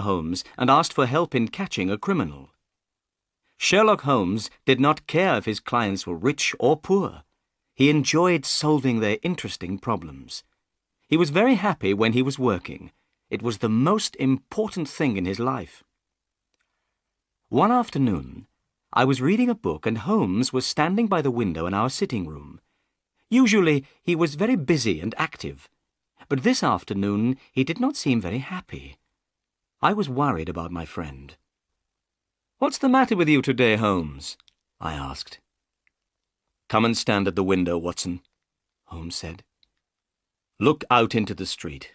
Holmes and asked for help in catching a criminal. Sherlock Holmes did not care if his clients were rich or poor. He enjoyed solving their interesting problems. He was very happy when he was working. It was the most important thing in his life. One afternoon, I was reading a book and Holmes was standing by the window in our sitting room. Usually he was very busy and active, but this afternoon he did not seem very happy. I was worried about my friend. "What's the matter with you today, Holmes?" I asked. "Come and stand at the window, Watson," Holmes said. "Look out into the street.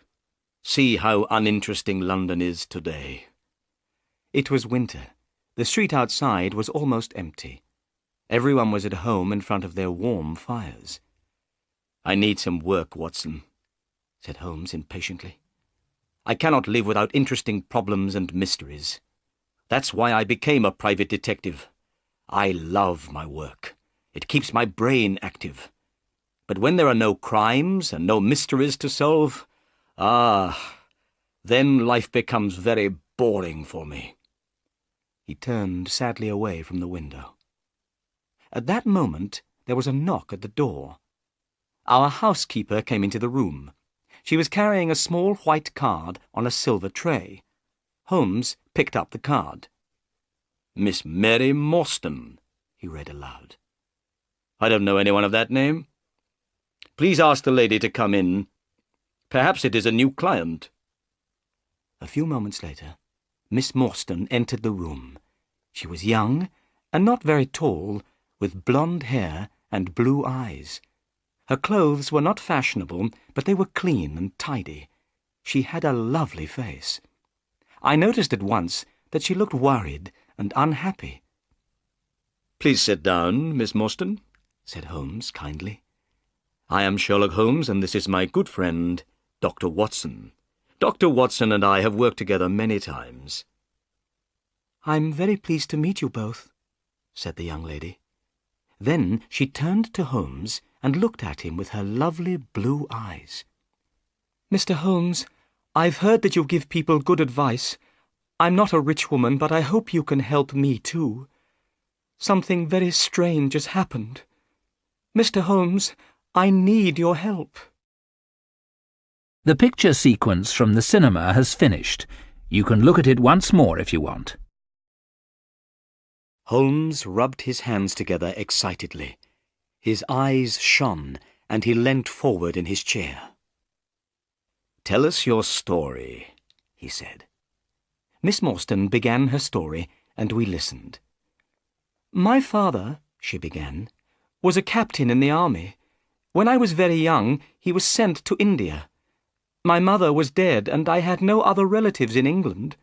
See how uninteresting London is today." It was winter. The street outside was almost empty. Everyone was at home in front of their warm fires. "I need some work, Watson," said Holmes impatiently. "I cannot live without interesting problems and mysteries. That's why I became a private detective. I love my work. It keeps my brain active. But when there are no crimes and no mysteries to solve, then life becomes very boring for me." He turned sadly away from the window. At that moment, there was a knock at the door. Our housekeeper came into the room. She was carrying a small white card on a silver tray. Holmes picked up the card. "Miss Mary Morstan," he read aloud. "I don't know anyone of that name. Please ask the lady to come in. Perhaps it is a new client." A few moments later, Miss Morstan entered the room. She was young and not very tall, with blonde hair and blue eyes. Her clothes were not fashionable, but they were clean and tidy. She had a lovely face. I noticed at once that she looked worried and unhappy. "Please sit down, Miss Morstan," said Holmes kindly. "I am Sherlock Holmes, and this is my good friend, Dr. Watson. Dr. Watson and I have worked together many times." "I'm very pleased to meet you both," said the young lady. Then she turned to Holmes and looked at him with her lovely blue eyes. "Mr. Holmes, I've heard that you give people good advice. I'm not a rich woman, but I hope you can help me too. Something very strange has happened. Mr. Holmes, I need your help." The picture sequence from the cinema has finished. You can look at it once more if you want. Holmes rubbed his hands together excitedly. His eyes shone, and he leant forward in his chair. "Tell us your story," he said. Miss Morstan began her story, and we listened. "My father," she began, "was a captain in the army. When I was very young, he was sent to India. My mother was dead, and I had no other relatives in England.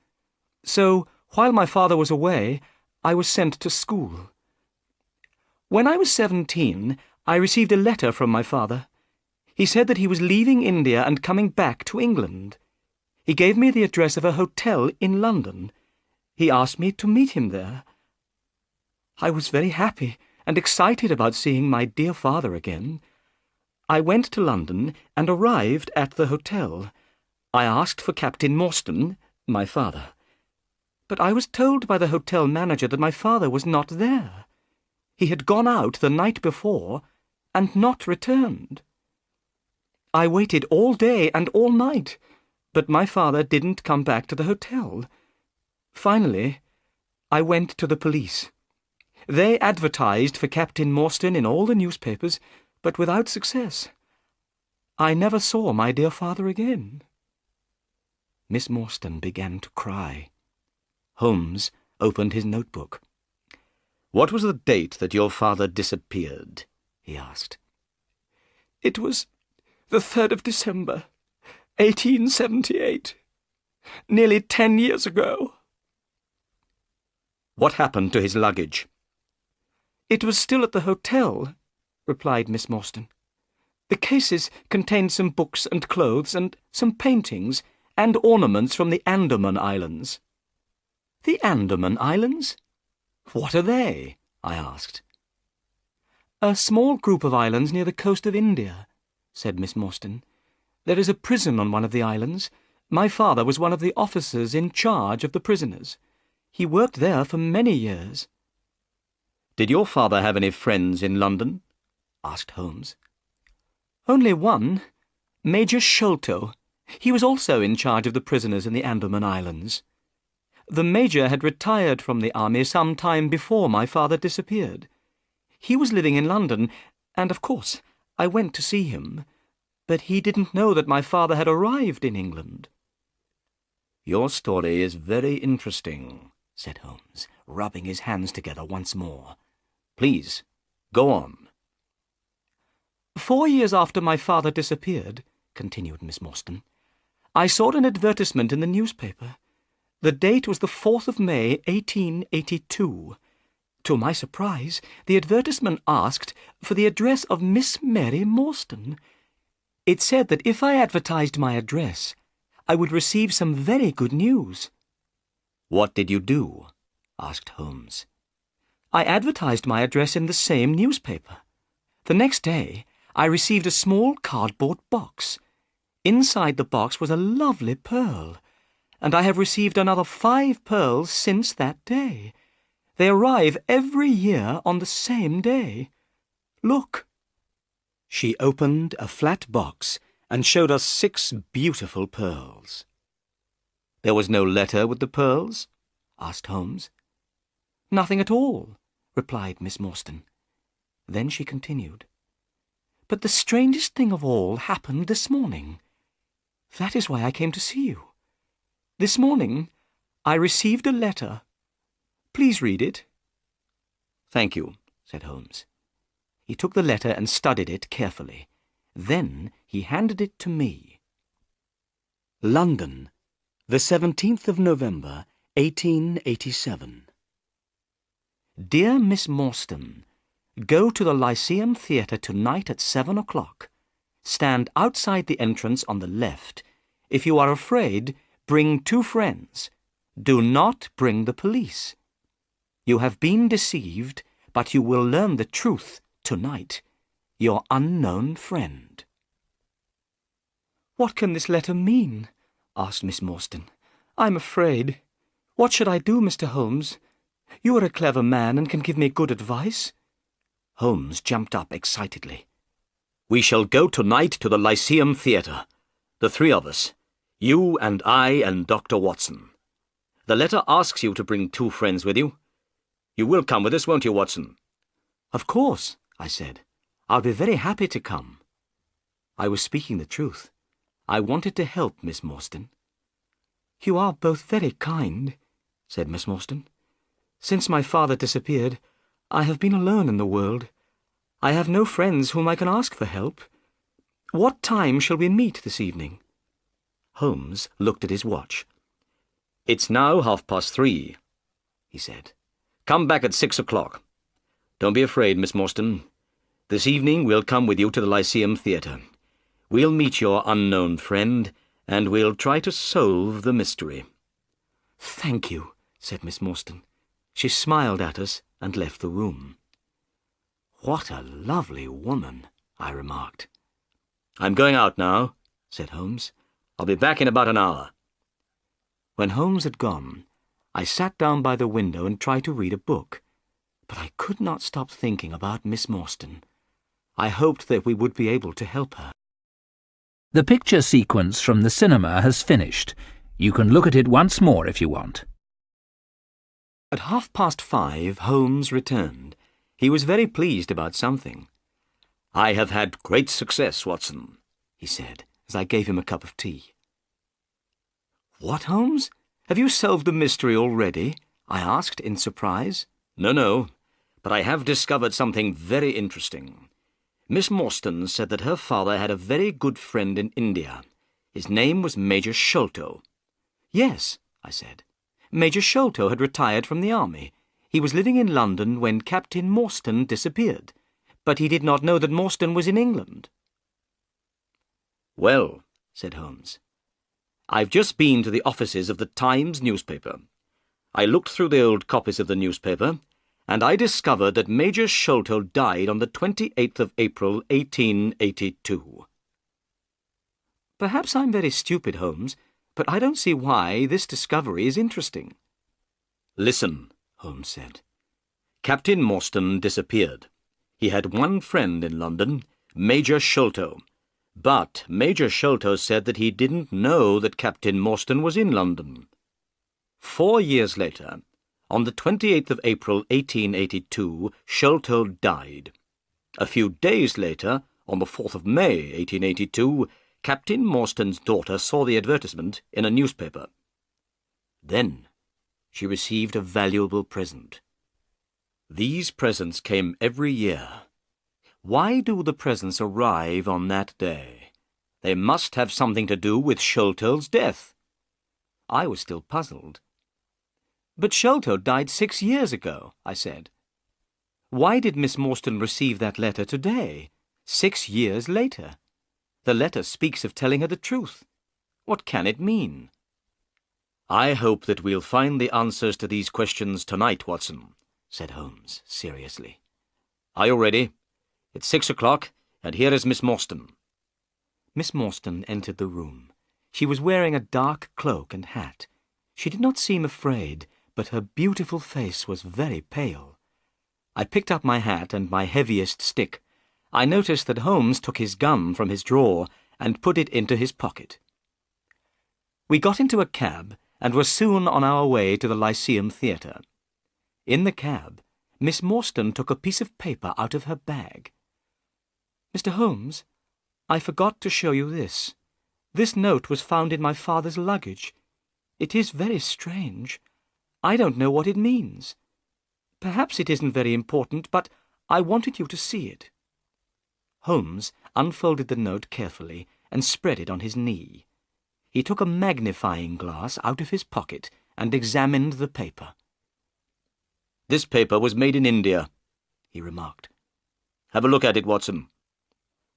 So, while my father was away, I was sent to school. When I was 17, I received a letter from my father. He said that he was leaving India and coming back to England. He gave me the address of a hotel in London. He asked me to meet him there. I was very happy and excited about seeing my dear father again. I went to London and arrived at the hotel. I asked for Captain Morstan, my father. But I was told by the hotel manager that my father was not there. He had gone out the night before and not returned. I waited all day and all night, but my father didn't come back to the hotel. Finally, I went to the police. They advertised for Captain Morstan in all the newspapers, but without success. I never saw my dear father again." Miss Morstan began to cry. Holmes opened his notebook. "What was the date that your father disappeared?" he asked. "It was the 3rd of December, 1878. Nearly 10 years ago." "What happened to his luggage?" "It was still at the hotel," replied Miss Morstan. "The cases contained some books and clothes and some paintings and ornaments from the Andaman Islands." "The Andaman Islands? What are they?" I asked. "A small group of islands near the coast of India," said Miss Morstan. "There is a prison on one of the islands, My father was one of the officers in charge of the prisoners. He worked there for many years." "Did your father have any friends in London?" asked Holmes. "Only one, Major Sholto. He was also in charge of the prisoners in the Andaman Islands. The Major had retired from the army some time before my father disappeared. He was living in London, and of course I went to see him, but he didn't know that my father had arrived in England." "Your story is very interesting," said Holmes, rubbing his hands together once more. "Please, go on." 4 years after my father disappeared," continued Miss Morstan, "I saw an advertisement in the newspaper. The date was the 4th of May, 1882. To my surprise, the advertisement asked for the address of Miss Mary Morstan. It said that if I advertised my address, I would receive some very good news." "What did you do?" asked Holmes. "I advertised my address in the same newspaper. The next day, I received a small cardboard box. Inside the box was a lovely pearl, and I have received another 5 pearls since that day. They arrive every year on the same day. Look." She opened a flat box and showed us 6 beautiful pearls. "There was no letter with the pearls?" asked Holmes. "Nothing at all," replied Miss Morstan. Then she continued, "But the strangest thing of all happened this morning. That is why I came to see you. This morning I received a letter. Please read it." "Thank you," said Holmes. He took the letter and studied it carefully. Then he handed it to me. London, the 17th of November, 1887. Dear Miss Morstan, go to the Lyceum Theatre tonight at 7 o'clock. Stand outside the entrance on the left. If you are afraid, bring 2 friends. Do not bring the police. You have been deceived, but you will learn the truth tonight. Your unknown friend." "What can this letter mean?" asked Miss Morstan. "I'm afraid. What should I do, Mr. Holmes? You are a clever man and can give me good advice." Holmes jumped up excitedly. "We shall go tonight to the Lyceum Theatre. The 3 of us. You and I and Dr. Watson. The letter asks you to bring 2 friends with you. You will come with us, won't you, Watson?" "Of course," I said. "I'll be very happy to come." I was speaking the truth. I wanted to help Miss Morstan. "You are both very kind," said Miss Morstan. "Since my father disappeared, I have been alone in the world. I have no friends whom I can ask for help. What time shall we meet this evening?" Holmes looked at his watch. "It's now 3:30, he said. "Come back at 6 o'clock. Don't be afraid, Miss Morstan. This evening we'll come with you to the Lyceum Theatre. We'll meet your unknown friend, and we'll try to solve the mystery." "Thank you," said Miss Morstan. She smiled at us and left the room. "What a lovely woman," I remarked. "I'm going out now," said Holmes. "I'll be back in about an hour." When Holmes had gone, I sat down by the window and tried to read a book, but I could not stop thinking about Miss Morstan. I hoped that we would be able to help her. The picture sequence from the cinema has finished. You can look at it once more if you want. At 5:30, Holmes returned. He was very pleased about something. "I have had great success, Watson," he said, as I gave him a cup of tea. "What, Holmes? Have you solved the mystery already?" I asked in surprise. No, but I have discovered something very interesting. Miss Morstan said that her father had a very good friend in India. His name was Major Sholto. "Yes," I said. "Major Sholto had retired from the army. He was living in London when Captain Morstan disappeared, but he did not know that Morstan was in England." "Well," said Holmes, "I've just been to the offices of the Times newspaper. I looked through the old copies of the newspaper, and I discovered that Major Sholto died on the 28th of April, 1882. "Perhaps I'm very stupid, Holmes, but I don't see why this discovery is interesting." "Listen," Holmes said. "Captain Morstan disappeared. He had one friend in London, Major Sholto. But Major Sholto said that he didn't know that Captain Morstan was in London. 4 years later, on the 28th of April, 1882, Sholto died. A few days later, on the 4th of May, 1882, Captain Morstan's daughter saw the advertisement in a newspaper. Then she received a valuable present. These presents came every year. Why do the presents arrive on that day? They must have something to do with Sholto's death." I was still puzzled. "But Sholto died 6 years ago," I said. "Why did Miss Morstan receive that letter today, 6 years later? The letter speaks of telling her the truth. What can it mean?" "I hope that we'll find the answers to these questions tonight, Watson," said Holmes seriously. "Are you ready? It's 6 o'clock, and here is Miss Morstan." Miss Morstan entered the room. She was wearing a dark cloak and hat. She did not seem afraid, but her beautiful face was very pale. I picked up my hat and my heaviest stick. I noticed that Holmes took his gun from his drawer and put it into his pocket. We got into a cab and were soon on our way to the Lyceum Theatre. In the cab, Miss Morstan took a piece of paper out of her bag. "Mr. Holmes, I forgot to show you this. This note was found in my father's luggage. It is very strange. I don't know what it means. Perhaps it isn't very important, but I wanted you to see it." Holmes unfolded the note carefully and spread it on his knee. He took a magnifying glass out of his pocket and examined the paper. "This paper was made in India," he remarked. "Have a look at it, Watson."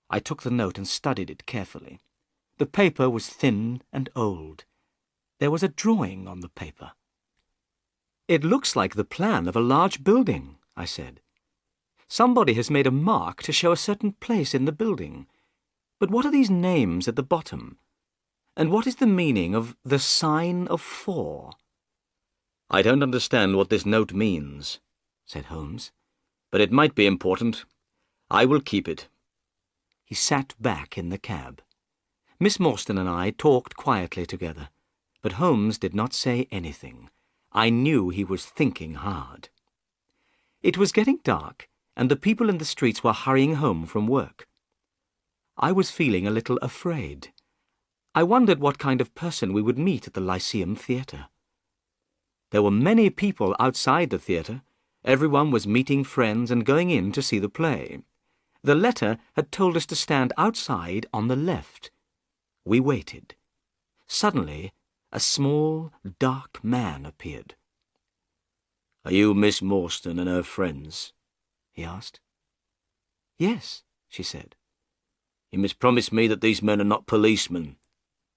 I took the note and studied it carefully. The paper was thin and old. There was a drawing on the paper. "It looks like the plan of a large building," I said. "Somebody has made a mark to show a certain place in the building. But what are these names at the bottom? And what is the meaning of the sign of 4? "I don't understand what this note means," said Holmes, "but it might be important. I will keep it." He sat back in the cab. Miss Morstan and I talked quietly together, but Holmes did not say anything. I knew he was thinking hard. It was getting dark, and the people in the streets were hurrying home from work. I was feeling a little afraid. I wondered what kind of person we would meet at the Lyceum Theatre. There were many people outside the theatre. Everyone was meeting friends and going in to see the play. The letter had told us to stand outside on the left. We waited. Suddenly, a small, dark man appeared. "Are you Miss Morstan and her friends?" he asked. "Yes," she said. "You must promise me that these men are not policemen,"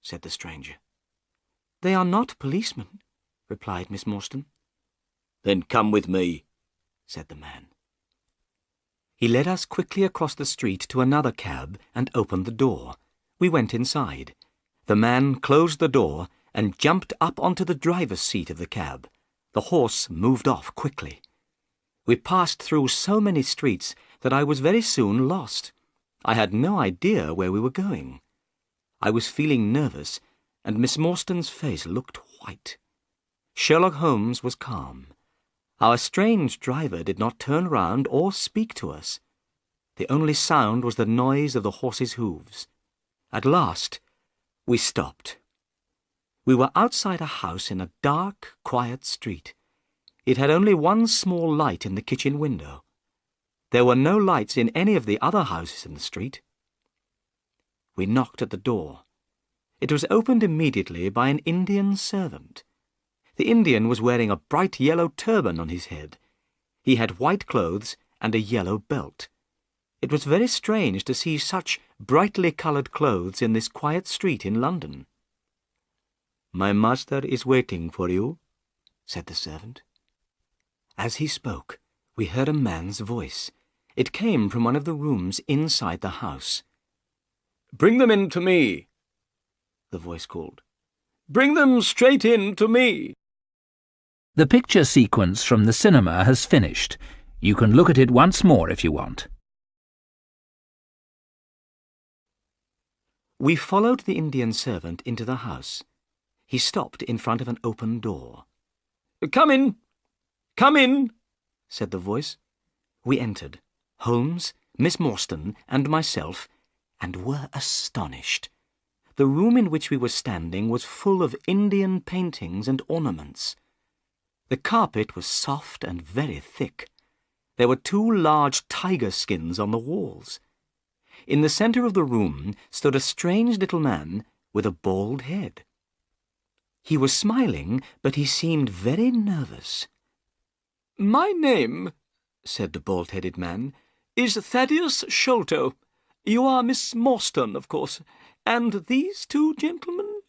said the stranger. "They are not policemen," replied Miss Morstan. "Then come with me," said the man. He led us quickly across the street to another cab and opened the door. We went inside. The man closed the door and jumped up onto the driver's seat of the cab. The horse moved off quickly. We passed through so many streets that I was very soon lost. I had no idea where we were going. I was feeling nervous, and Miss Morstan's face looked white. Sherlock Holmes was calm. Our strange driver did not turn round or speak to us. The only sound was the noise of the horse's hooves. At last, we stopped. We were outside a house in a dark, quiet street. It had only one small light in the kitchen window. There were no lights in any of the other houses in the street. We knocked at the door. It was opened immediately by an Indian servant. The Indian was wearing a bright yellow turban on his head. He had white clothes and a yellow belt. It was very strange to see such brightly coloured clothes in this quiet street in London. "My master is waiting for you," said the servant. As he spoke, we heard a man's voice. It came from one of the rooms inside the house. "Bring them in to me," the voice called. Bring them straight in to me. The picture sequence from the cinema has finished. You can look at it once more if you want. We followed the Indian servant into the house. He stopped in front of an open door. Come in! Come in! Said the voice. We entered, Holmes, Miss Morstan, and myself, and were astonished. The room in which we were standing was full of Indian paintings and ornaments. The carpet was soft and very thick. There were 2 large tiger skins on the walls. In the centre of the room stood a strange little man with a bald head. He was smiling, but he seemed very nervous. My name, said the bald-headed man, is Thaddeus Sholto. You are Miss Morstan, of course. And these 2 gentlemen?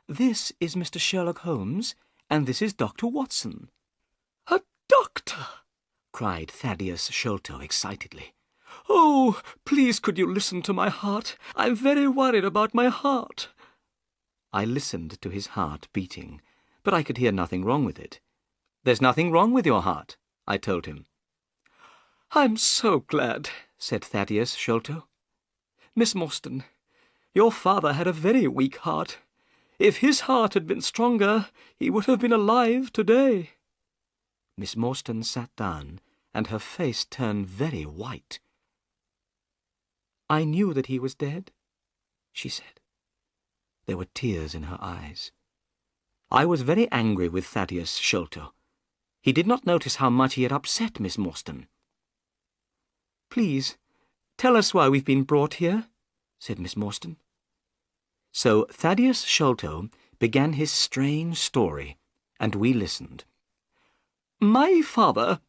This is Mr. Sherlock Holmes, and this is Dr. Watson. A doctor! Cried Thaddeus Sholto excitedly. Oh, please could you listen to my heart? I'm very worried about my heart. I listened to his heart beating, but I could hear nothing wrong with it. There's nothing wrong with your heart, I told him. I'm so glad, said Thaddeus Sholto. Miss Morstan, your father had a very weak heart. If his heart had been stronger, he would have been alive today. Miss Morstan sat down, and her face turned very white. I knew that he was dead, she said. There were tears in her eyes. I was very angry with Thaddeus Sholto. He did not notice how much he had upset Miss Morstan. Please, tell us why we've been brought here, said Miss Morstan. So Thaddeus Sholto began his strange story, and we listened. My father,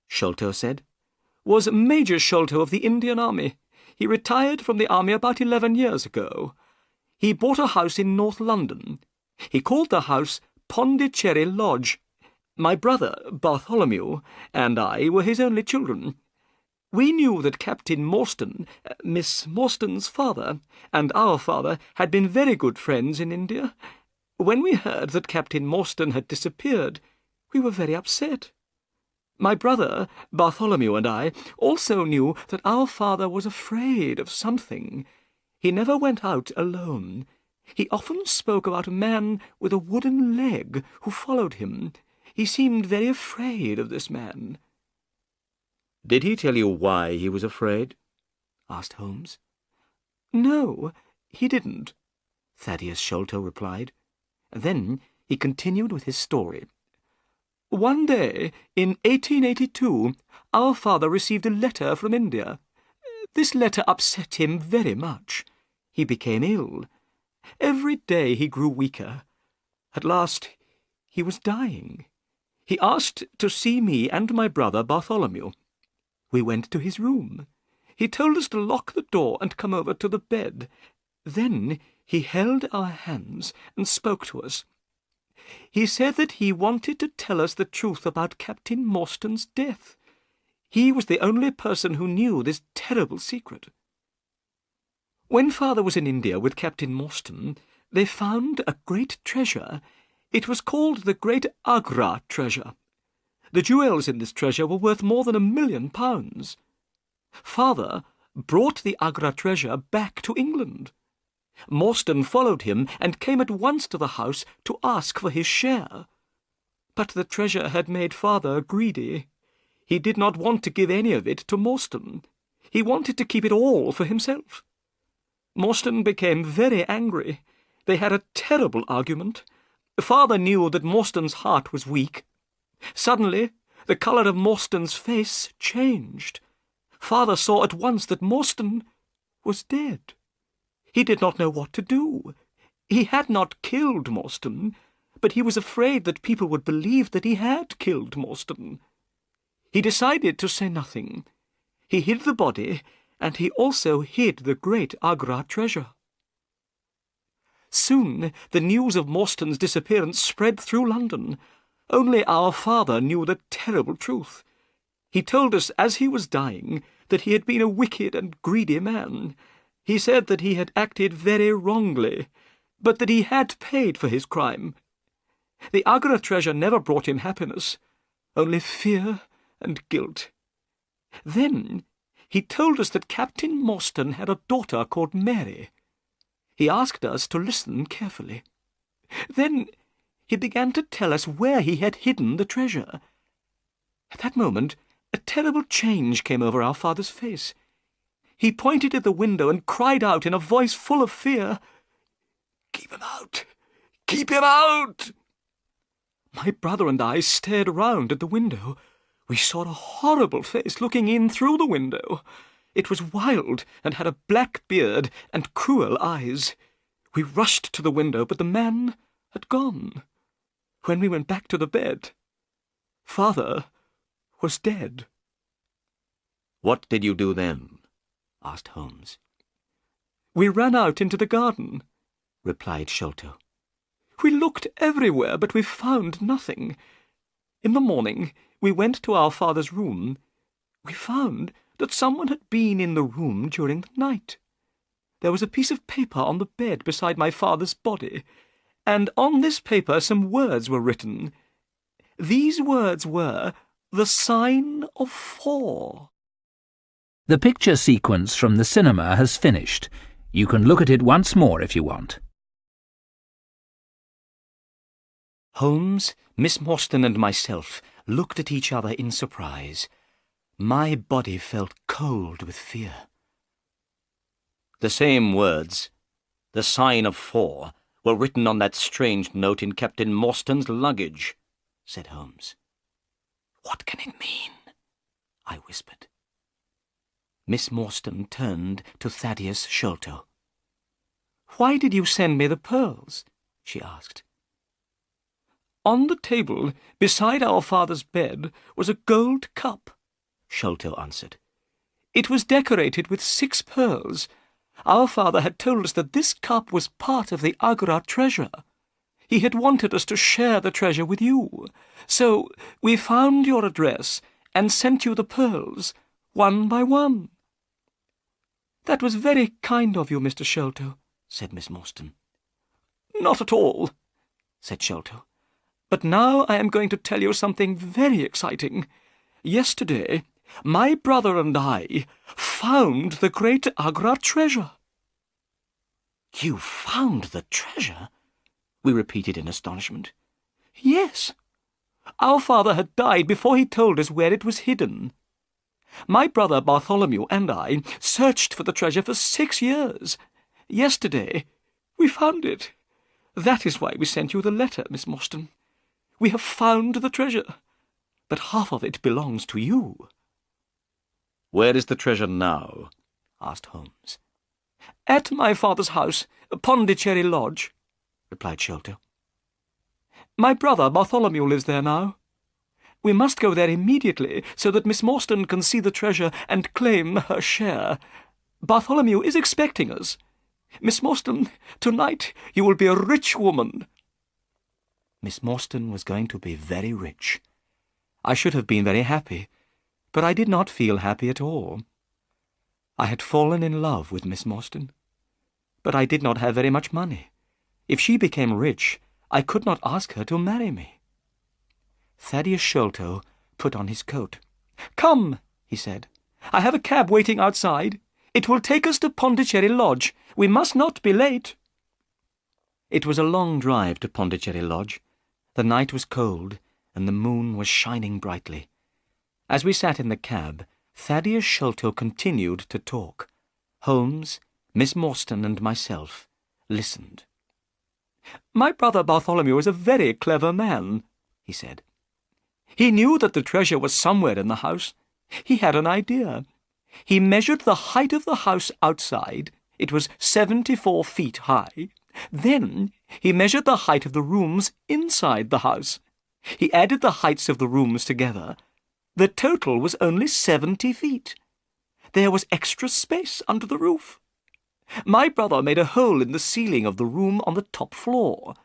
Sholto said, was Major Sholto of the Indian Army. He retired from the army about 11 years ago. He bought a house in North London. He called the house Pondicherry Lodge. My brother, Bartholomew, and I were his only children. We knew that Captain Morstan, Miss Morstan's father, and our father had been very good friends in India. When we heard that Captain Morstan had disappeared, we were very upset. My brother, Bartholomew, and I also knew that our father was afraid of something. He never went out alone. He often spoke about a man with a wooden leg who followed him. He seemed very afraid of this man. Did he tell you why he was afraid? Asked Holmes. No, he didn't, Thaddeus Sholto replied. Then he continued with his story. One day, in 1882, our father received a letter from India. This letter upset him very much. He became ill. Every day he grew weaker. At last, he was dying. He asked to see me and my brother Bartholomew. We went to his room. He told us to lock the door and come over to the bed. Then he held our hands and spoke to us. He said that he wanted to tell us the truth about Captain Morstan's death. He was the only person who knew this terrible secret. When Father was in India with Captain Morstan, they found a great treasure. It was called the Great Agra Treasure. The jewels in this treasure were worth more than £1 million. Father brought the Agra treasure back to England. Morstan followed him and came at once to the house to ask for his share. But the treasure had made Father greedy. He did not want to give any of it to Morstan. He wanted to keep it all for himself. Morstan became very angry. They had a terrible argument. Father knew that Morstan's heart was weak. Suddenly, the colour of Morstan's face changed. Father saw at once that Morstan was dead. He did not know what to do. He had not killed Morstan, but he was afraid that people would believe that he had killed Morstan. He decided to say nothing. He hid the body, and he also hid the great Agra treasure. Soon the news of Morstan's disappearance spread through London. Only our father knew the terrible truth. He told us as he was dying that he had been a wicked and greedy man. He said that he had acted very wrongly, but that he had paid for his crime. The Agra treasure never brought him happiness, only fear and guilt. Then he told us that Captain Morstan had a daughter called Mary. He asked us to listen carefully. Then he began to tell us where he had hidden the treasure. At that moment, a terrible change came over our father's face. He pointed at the window and cried out in a voice full of fear, "Keep him out! Keep him out!" My brother and I stared round at the window. We saw a horrible face looking in through the window. It was wild and had a black beard and cruel eyes. We rushed to the window, but the man had gone. When we went back to the bed, Father was dead. "What did you do then?" asked Holmes. "We ran out into the garden," replied Sholto. "We looked everywhere, but we found nothing. In the morning, we went to our father's room. We found that someone had been in the room during the night. There was a piece of paper on the bed beside my father's body, and on this paper some words were written. These words were, 'The sign of 4. The picture sequence from the cinema has finished. You can look at it once more if you want. Holmes, Miss Morstan, and myself looked at each other in surprise. My body felt cold with fear. "The same words, 'The sign of 4, were written on that strange note in Captain Morstan's luggage," said Holmes. "What can it mean?" I whispered. Miss Morstan turned to Thaddeus Sholto. "Why did you send me the pearls?" she asked. "On the table, beside our father's bed, was a gold cup," Sholto answered. "It was decorated with 6 pearls. Our father had told us that this cup was part of the Agra treasure. He had wanted us to share the treasure with you. So we found your address and sent you the pearls, one by one." "That was very kind of you, Mr. Sholto," said Miss Morstan. "Not at all," said Sholto. "But now I am going to tell you something very exciting. Yesterday, my brother and I found the great Agra treasure." "You found the treasure?" we repeated in astonishment. "Yes. Our father had died before he told us where it was hidden. My brother Bartholomew and I searched for the treasure for 6 years. Yesterday, we found it. That is why we sent you the letter, Miss Morstan. We have found the treasure, but half of it belongs to you." "Where is the treasure now?" asked Holmes. "At my father's house, Pondicherry Lodge," replied Sholto. "My brother Bartholomew lives there now. We must go there immediately so that Miss Morstan can see the treasure and claim her share. Bartholomew is expecting us. Miss Morstan, tonight you will be a rich woman." Miss Morstan was going to be very rich. I should have been very happy, but I did not feel happy at all. I had fallen in love with Miss Morstan, but I did not have very much money. If she became rich, I could not ask her to marry me. Thaddeus Sholto put on his coat. "Come," he said. "I have a cab waiting outside. It will take us to Pondicherry Lodge. We must not be late." It was a long drive to Pondicherry Lodge. The night was cold, and the moon was shining brightly. As we sat in the cab, Thaddeus Sholto continued to talk. Holmes, Miss Morstan, and myself listened. "My brother Bartholomew is a very clever man," he said. "He knew that the treasure was somewhere in the house. He had an idea. He measured the height of the house outside. It was 74 feet high. Then he measured the height of the rooms inside the house. He added the heights of the rooms together. The total was only 70 feet. There was extra space under the roof. My brother made a hole in the ceiling of the room on the top floor.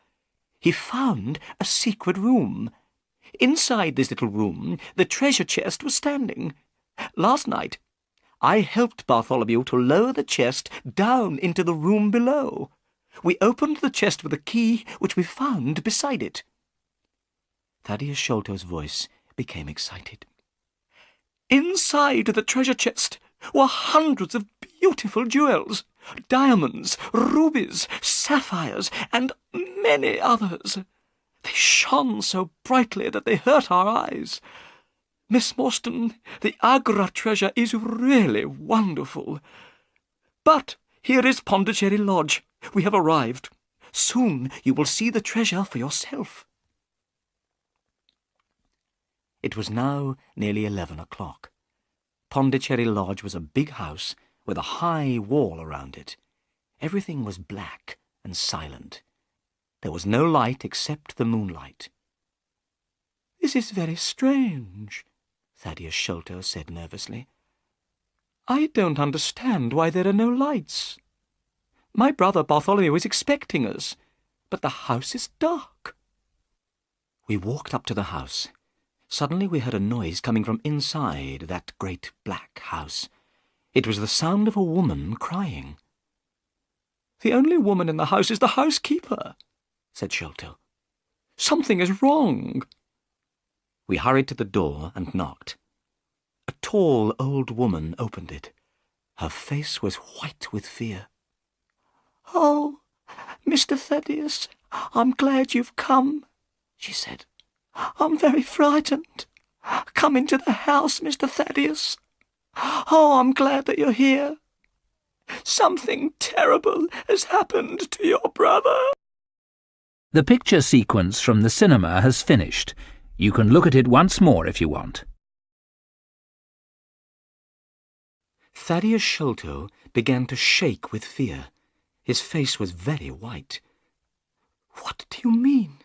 He found a secret room. Inside this little room, the treasure chest was standing. Last night, I helped Bartholomew to lower the chest down into the room below. We opened the chest with a key which we found beside it. Thaddeus Sholto's voice became excited. Inside the treasure chest were hundreds of beautiful jewels, diamonds, rubies, sapphires, and many others. They shone so brightly that they hurt our eyes. Miss Morstan, the Agra treasure is really wonderful. But here is Pondicherry Lodge. We have arrived. Soon you will see the treasure for yourself. It was now nearly 11 o'clock. Pondicherry Lodge was a big house with a high wall around it. Everything was black and silent. There was no light except the moonlight. "This is very strange," Thaddeus Sholto said nervously. "I don't understand why there are no lights. My brother Bartholomew is expecting us, but the house is dark." We walked up to the house. Suddenly we heard a noise coming from inside that great black house. It was the sound of a woman crying. "The only woman in the house is the housekeeper," said Sholto. "Something is wrong." We hurried to the door and knocked. A tall old woman opened it. Her face was white with fear. "Oh, Mr. Thaddeus, I'm glad you've come," she said. "I'm very frightened. Come into the house, Mr. Thaddeus. Oh, I'm glad that you're here. Something terrible has happened to your brother." The picture sequence from the cinema has finished. You can look at it once more if you want. Thaddeus Sholto began to shake with fear. His face was very white. "What do you mean?"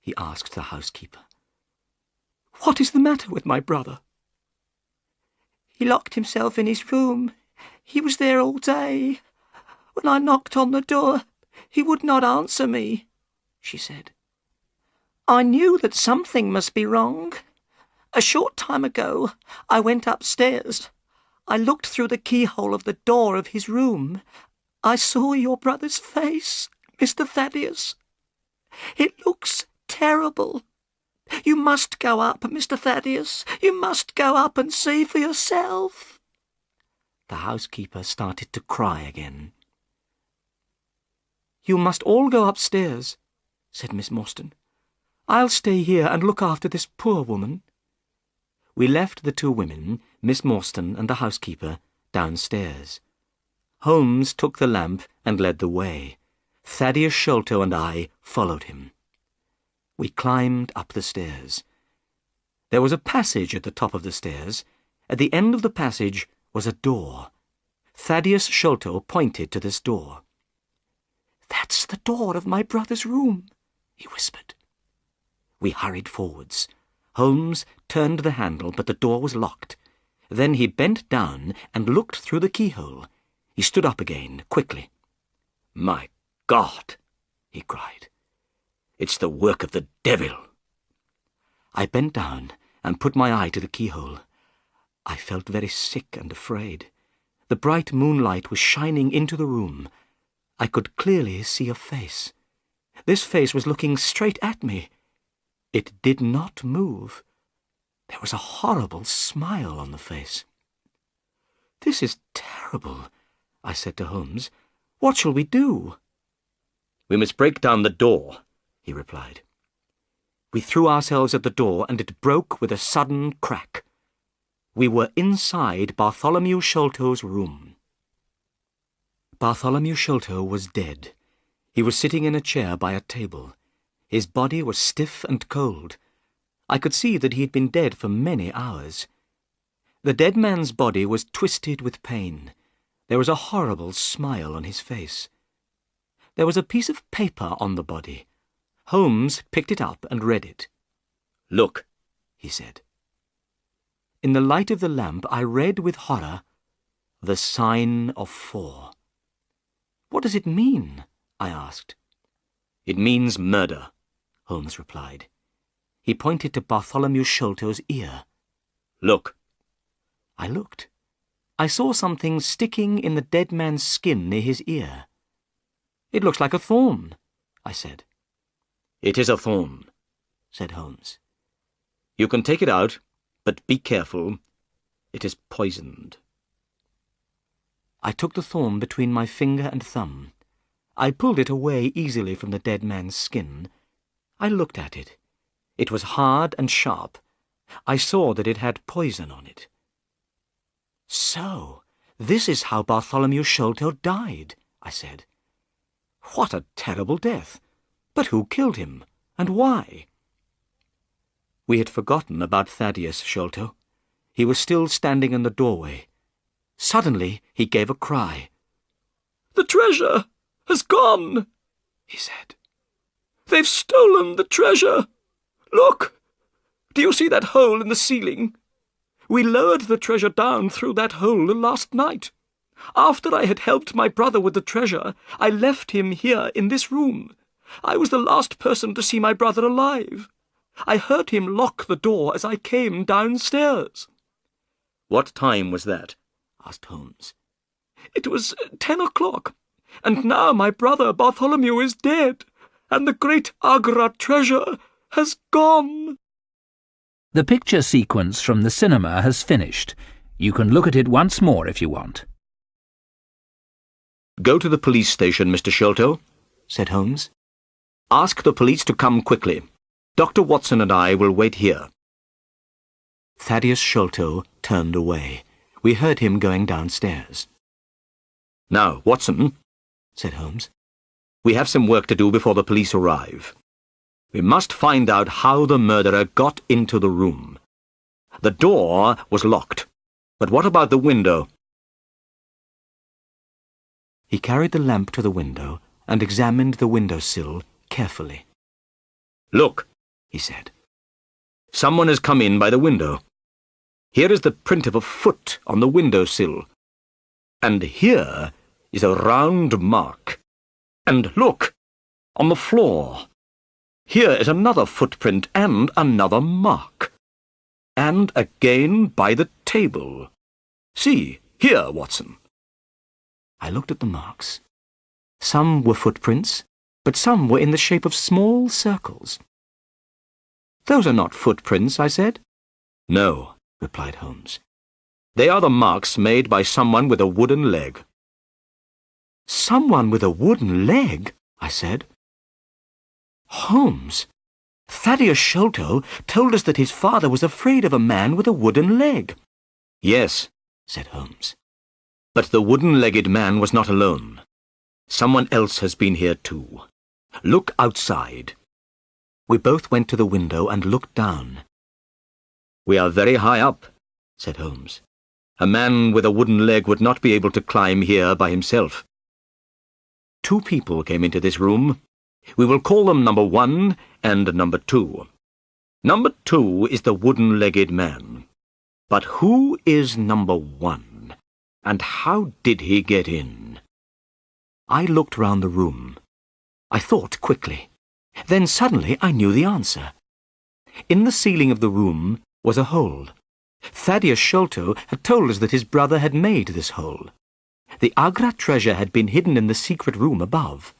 he asked the housekeeper. "What is the matter with my brother?" "He locked himself in his room. He was there all day. When I knocked on the door, he would not answer me," she said. "I knew that something must be wrong. A short time ago, I went upstairs. I looked through the keyhole of the door of his room. I saw your brother's face, Mr. Thaddeus. It looks terrible. You must go up, Mr. Thaddeus. You must go up and see for yourself." The housekeeper started to cry again. "You must all go upstairs," said Miss Morstan. "I'll stay here and look after this poor woman." We left the two women, Miss Morstan and the housekeeper, downstairs. Holmes took the lamp and led the way. Thaddeus Sholto and I followed him. We climbed up the stairs. There was a passage at the top of the stairs. At the end of the passage was a door. Thaddeus Sholto pointed to this door. "That's the door of my brother's room," he whispered. We hurried forwards. Holmes turned the handle, but the door was locked. Then he bent down and looked through the keyhole. He stood up again, quickly. "My God!" he cried. "It's the work of the devil." I bent down and put my eye to the keyhole. I felt very sick and afraid. The bright moonlight was shining into the room. I could clearly see a face. This face was looking straight at me. It did not move. There was a horrible smile on the face. "This is terrible," I said to Holmes. "What shall we do?" "We must break down the door," he replied. We threw ourselves at the door, and it broke with a sudden crack. We were inside Bartholomew Sholto's room. Bartholomew Sholto was dead. He was sitting in a chair by a table. His body was stiff and cold. I could see that he had been dead for many hours. The dead man's body was twisted with pain. There was a horrible smile on his face. There was a piece of paper on the body. Holmes picked it up and read it. "Look," he said. In the light of the lamp I read with horror, "The Sign of 4." "What does it mean?" I asked. "It means murder," Holmes replied. He pointed to Bartholomew Sholto's ear. "Look." I looked. I saw something sticking in the dead man's skin near his ear. It looks like a thorn, I said. It is a thorn, said Holmes. You can take it out, but be careful. It is poisoned. I took the thorn between my finger and thumb. I pulled it away easily from the dead man's skin. I looked at it. It was hard and sharp. I saw that it had poison on it. So, this is how Bartholomew Sholto died, I said. What a terrible death! But who killed him, and why? We had forgotten about Thaddeus Sholto. He was still standing in the doorway. Suddenly he gave a cry. "The treasure has gone," he said. "They've stolen the treasure. Look! Do you see that hole in the ceiling? We lowered the treasure down through that hole last night. After I had helped my brother with the treasure, I left him here in this room. I was the last person to see my brother alive. I heard him lock the door as I came downstairs." "What time was that?" asked Holmes. "It was 10 o'clock, and now my brother Bartholomew is dead, and the great Agra treasure has gone." The picture sequence from the cinema has finished. You can look at it once more if you want. "Go to the police station, Mr. Sholto," said Holmes. "Ask the police to come quickly. Dr. Watson and I will wait here." Thaddeus Sholto turned away. We heard him going downstairs. "Now, Watson," said Holmes, "we have some work to do before the police arrive. We must find out how the murderer got into the room. The door was locked, but what about the window?" He carried the lamp to the window and examined the window-sill carefully. "Look," he said. "Someone has come in by the window. Here is the print of a foot on the window-sill. And here is a round mark. And look, on the floor. Here is another footprint and another mark. And again by the table. See, here, Watson." I looked at the marks. Some were footprints, but some were in the shape of small circles. "Those are not footprints," I said. "No," replied Holmes. "They are the marks made by someone with a wooden leg." "Someone with a wooden leg?" I said. "Holmes, Thaddeus Sholto told us that his father was afraid of a man with a wooden leg." "Yes," said Holmes. "But the wooden-legged man was not alone. Someone else has been here too. Look outside." We both went to the window and looked down. "We are very high up," said Holmes. "A man with a wooden leg would not be able to climb here by himself. 2 people came into this room. We will call them number 1 and number 2. Number 2 is the wooden-legged man. But who is number 1? And how did he get in?" I looked round the room. I thought quickly. Then suddenly I knew the answer. In the ceiling of the room was a hole. Thaddeus Sholto had told us that his brother had made this hole. The Agra treasure had been hidden in the secret room above.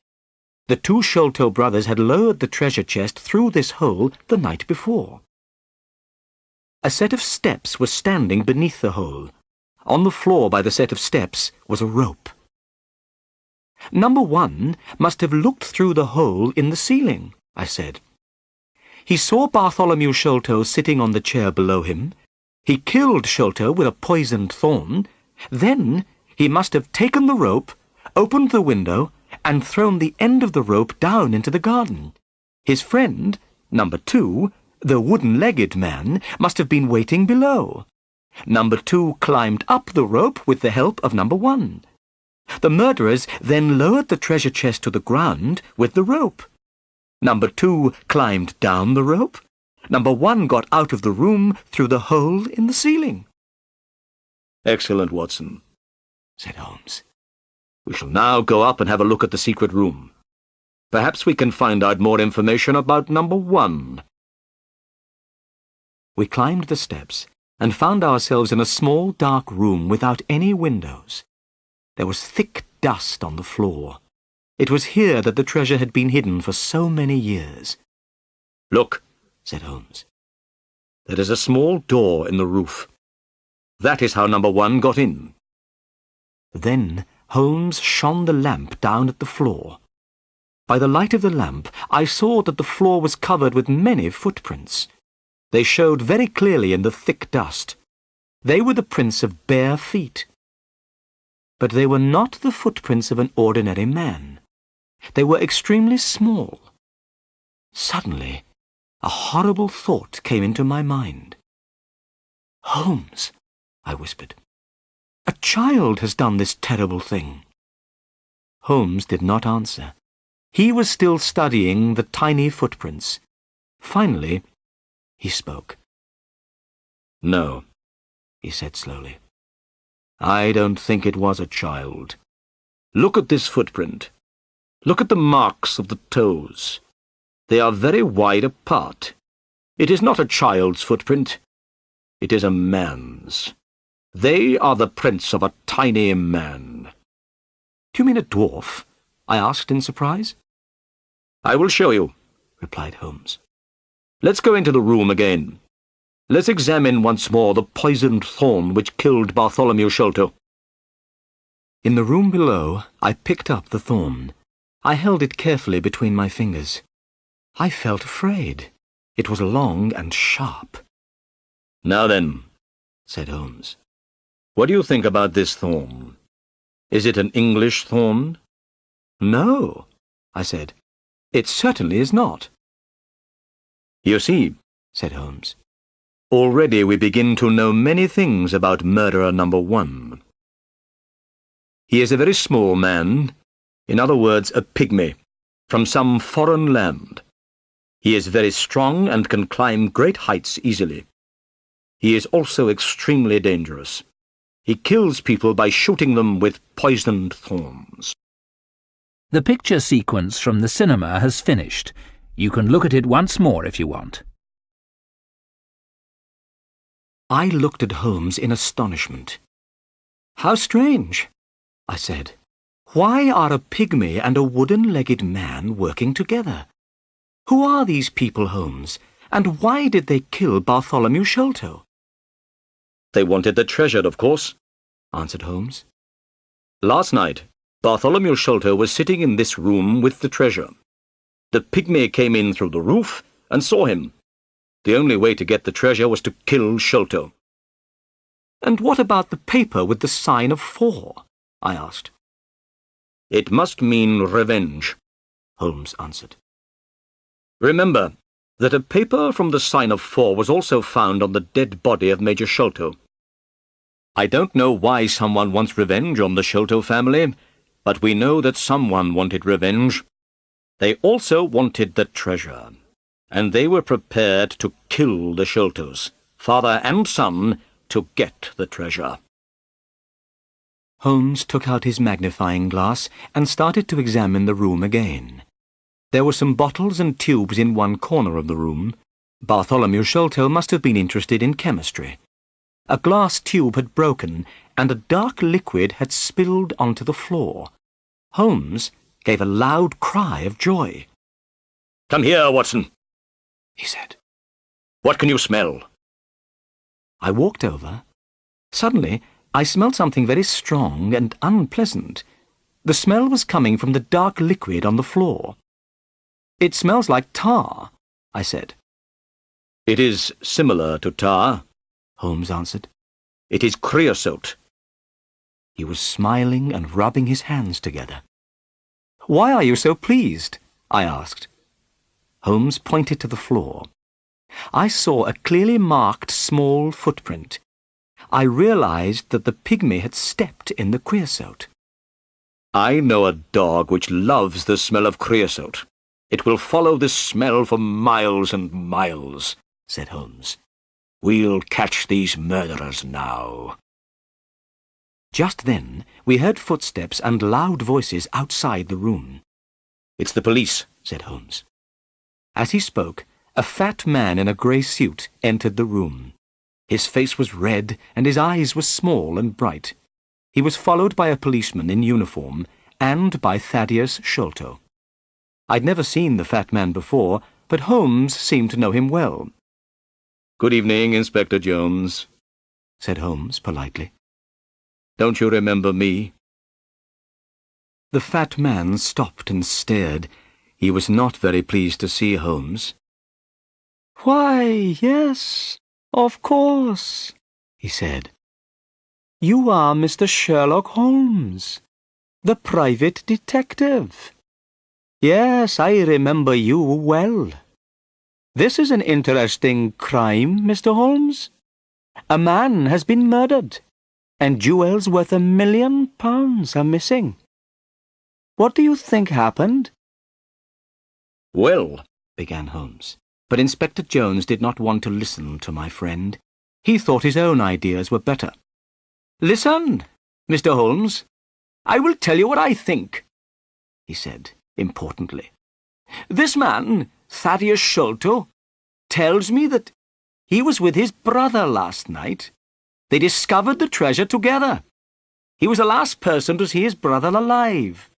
The 2 Sholto brothers had lowered the treasure chest through this hole the night before. A set of steps was standing beneath the hole. On the floor by the set of steps was a rope. Number 1 must have looked through the hole in the ceiling, I said. He saw Bartholomew Sholto sitting on the chair below him. He killed Sholto with a poisoned thorn. Then he must have taken the rope, opened the window, and thrown the end of the rope down into the garden. His friend, number 2, the wooden-legged man, must have been waiting below. Number 2 climbed up the rope with the help of number 1. The murderers then lowered the treasure chest to the ground with the rope. Number 2 climbed down the rope. Number 1 got out of the room through the hole in the ceiling. "Excellent, Watson," said Holmes. "We shall now go up and have a look at the secret room. Perhaps we can find out more information about number 1. We climbed the steps and found ourselves in a small dark room without any windows. There was thick dust on the floor. It was here that the treasure had been hidden for so many years. "Look," said Holmes. "There is a small door in the roof. That is how number 1 got in." Then Holmes shone the lamp down at the floor. By the light of the lamp, I saw that the floor was covered with many footprints. They showed very clearly in the thick dust. They were the prints of bare feet. But they were not the footprints of an ordinary man. They were extremely small. Suddenly, a horrible thought came into my mind. "Holmes," I whispered, "a child has done this terrible thing." Holmes did not answer. He was still studying the tiny footprints. Finally, he spoke. "No," he said slowly. "I don't think it was a child. Look at this footprint. Look at the marks of the toes. They are very wide apart. It is not a child's footprint. It is a man's. They are the prints of a tiny man." "Do you mean a dwarf?" I asked in surprise. "I will show you," replied Holmes. "Let's go into the room again. Let's examine once more the poisoned thorn which killed Bartholomew Sholto." In the room below, I picked up the thorn. I held it carefully between my fingers. I felt afraid. It was long and sharp. "Now then," said Holmes, "what do you think about this thorn? Is it an English thorn?" "No," I said. "It certainly is not." "You see," said Holmes, "already we begin to know many things about murderer number 1. He is a very small man, in other words, a pygmy, from some foreign land. He is very strong and can climb great heights easily. He is also extremely dangerous. He kills people by shooting them with poisoned thorns." The picture sequence from the cinema has finished. You can look at it once more if you want. I looked at Holmes in astonishment. "How strange," I said. "Why are a pygmy and a wooden-legged man working together? Who are these people, Holmes, and why did they kill Bartholomew Sholto?" "They wanted the treasure, of course," answered Holmes. "Last night, Bartholomew Sholto was sitting in this room with the treasure. The pygmy came in through the roof and saw him. The only way to get the treasure was to kill Sholto." "And what about the paper with the sign of 4? I asked. "It must mean revenge," Holmes answered. "Remember that a paper from the sign of 4 was also found on the dead body of Major Sholto. I don't know why someone wants revenge on the Sholto family, but we know that someone wanted revenge. They also wanted the treasure, and they were prepared to kill the Sholtos, father and son, to get the treasure." Holmes took out his magnifying glass and started to examine the room again. There were some bottles and tubes in one corner of the room. Bartholomew Sholto must have been interested in chemistry. A glass tube had broken, and a dark liquid had spilled onto the floor. Holmes gave a loud cry of joy. "Come here, Watson," he said. "What can you smell?" I walked over. Suddenly, I smelled something very strong and unpleasant. The smell was coming from the dark liquid on the floor. "It smells like tar," I said. "It is similar to tar," Holmes answered. "It is creosote." He was smiling and rubbing his hands together. "Why are you so pleased?" I asked. Holmes pointed to the floor. I saw a clearly marked small footprint. I realized that the pygmy had stepped in the creosote. "I know a dog which loves the smell of creosote. It will follow this smell for miles and miles," said Holmes. "We'll catch these murderers now." Just then, we heard footsteps and loud voices outside the room. "It's the police," said Holmes. As he spoke, a fat man in a grey suit entered the room. His face was red and his eyes were small and bright. He was followed by a policeman in uniform and by Thaddeus Sholto. I'd never seen the fat man before, but Holmes seemed to know him well. "Good evening, Inspector Jones," said Holmes politely. "Don't you remember me?" The fat man stopped and stared. He was not very pleased to see Holmes. "Why, yes, of course," he said. "You are Mr. Sherlock Holmes, the private detective. Yes, I remember you well. This is an interesting crime, Mr. Holmes. A man has been murdered, and jewels worth £1 million are missing. What do you think happened?" "Well," began Holmes, but Inspector Jones did not want to listen to my friend. He thought his own ideas were better. "Listen, Mr. Holmes. I will tell you what I think," he said importantly. "This man, Thaddeus Sholto, tells me that he was with his brother last night. They discovered the treasure together. He was the last person to see his brother alive.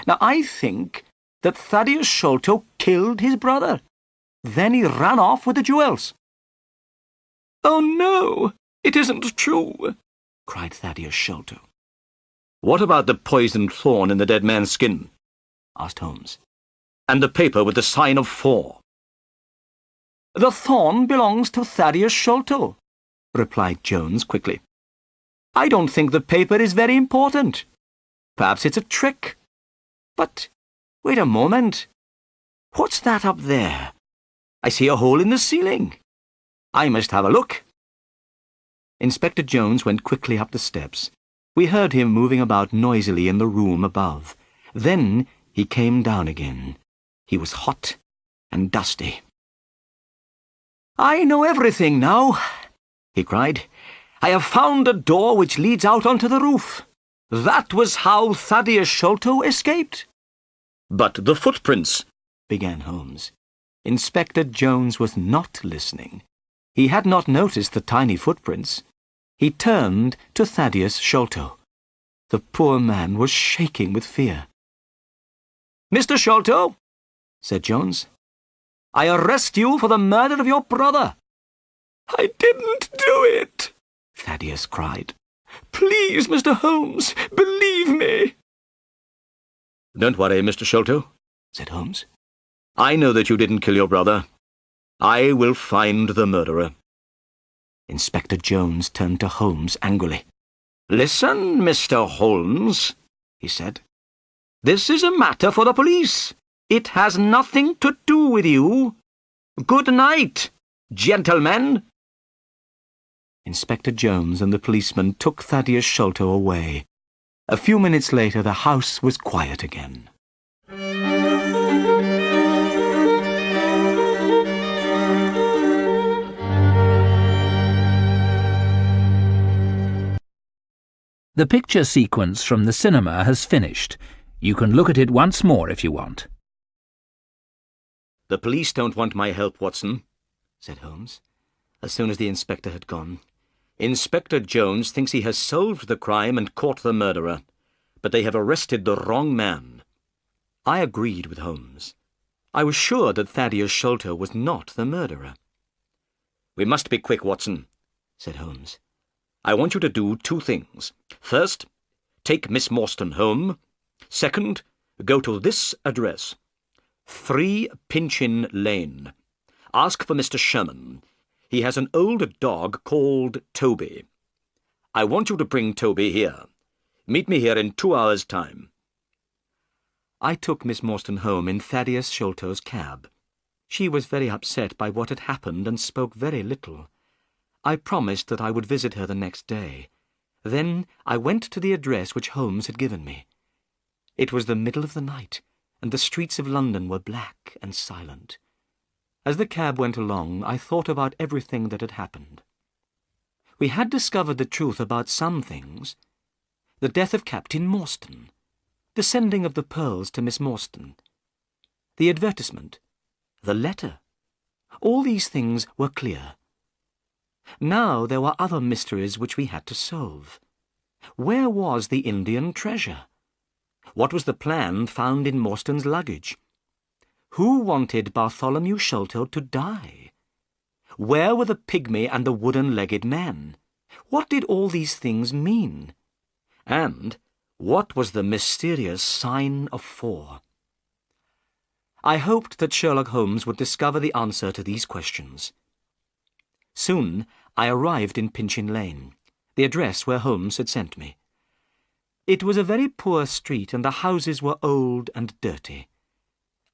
Now, I think that Thaddeus Sholto killed his brother. Then he ran off with the jewels." "Oh, no, it isn't true," cried Thaddeus Sholto. "What about the poisoned thorn in the dead man's skin?" asked Holmes. "And the paper with the sign of 4? "The thorn belongs to Thaddeus Sholto," replied Jones quickly. "I don't think the paper is very important. Perhaps it's a trick. But wait a moment. What's that up there? I see a hole in the ceiling. I must have a look." Inspector Jones went quickly up the steps. We heard him moving about noisily in the room above. Then he came down again. He was hot and dusty. "I know everything now," he cried. "I have found a door which leads out onto the roof. That was how Thaddeus Sholto escaped." "But the footprints," began Holmes. Inspector Jones was not listening. He had not noticed the tiny footprints. He turned to Thaddeus Sholto. The poor man was shaking with fear. "Mr. Sholto," said Jones, "I arrest you for the murder of your brother." "I didn't do it," Thaddeus cried. "Please, Mr. Holmes, believe me." "Don't worry, Mr. Sholto," said Holmes. "I know that you didn't kill your brother. I will find the murderer." Inspector Jones turned to Holmes angrily. "Listen, Mr. Holmes," he said. "This is a matter for the police. It has nothing to do with you. Good night, gentlemen." Inspector Jones and the policeman took Thaddeus Sholto away. A few minutes later, the house was quiet again. The picture sequence from the cinema has finished. You can look at it once more if you want. "The police don't want my help, Watson," said Holmes, as soon as the inspector had gone. "Inspector Jones thinks he has solved the crime and caught the murderer, but they have arrested the wrong man." I agreed with Holmes. I was sure that Thaddeus Sholto was not the murderer. "We must be quick, Watson," said Holmes. "I want you to do 2 things. First, take Miss Morstan home. Second, go to this address, 3 Pinchin Lane. Ask for Mr. Sherman. He has an old dog called Toby. I want you to bring Toby here. Meet me here in 2 hours' time." I took Miss Morstan home in Thaddeus Sholto's cab. She was very upset by what had happened and spoke very little. I promised that I would visit her the next day. Then I went to the address which Holmes had given me. It was the middle of the night, and the streets of London were black and silent. As the cab went along, I thought about everything that had happened. We had discovered the truth about some things. The death of Captain Morstan, the sending of the pearls to Miss Morstan, the advertisement, the letter. All these things were clear. Now there were other mysteries which we had to solve. Where was the Indian treasure? What was the plan found in Morstan's luggage? Who wanted Bartholomew Sholto to die? Where were the pygmy and the wooden-legged man? What did all these things mean? And what was the mysterious sign of 4? I hoped that Sherlock Holmes would discover the answer to these questions. Soon I arrived in Pinchin Lane, the address where Holmes had sent me. It was a very poor street, and the houses were old and dirty.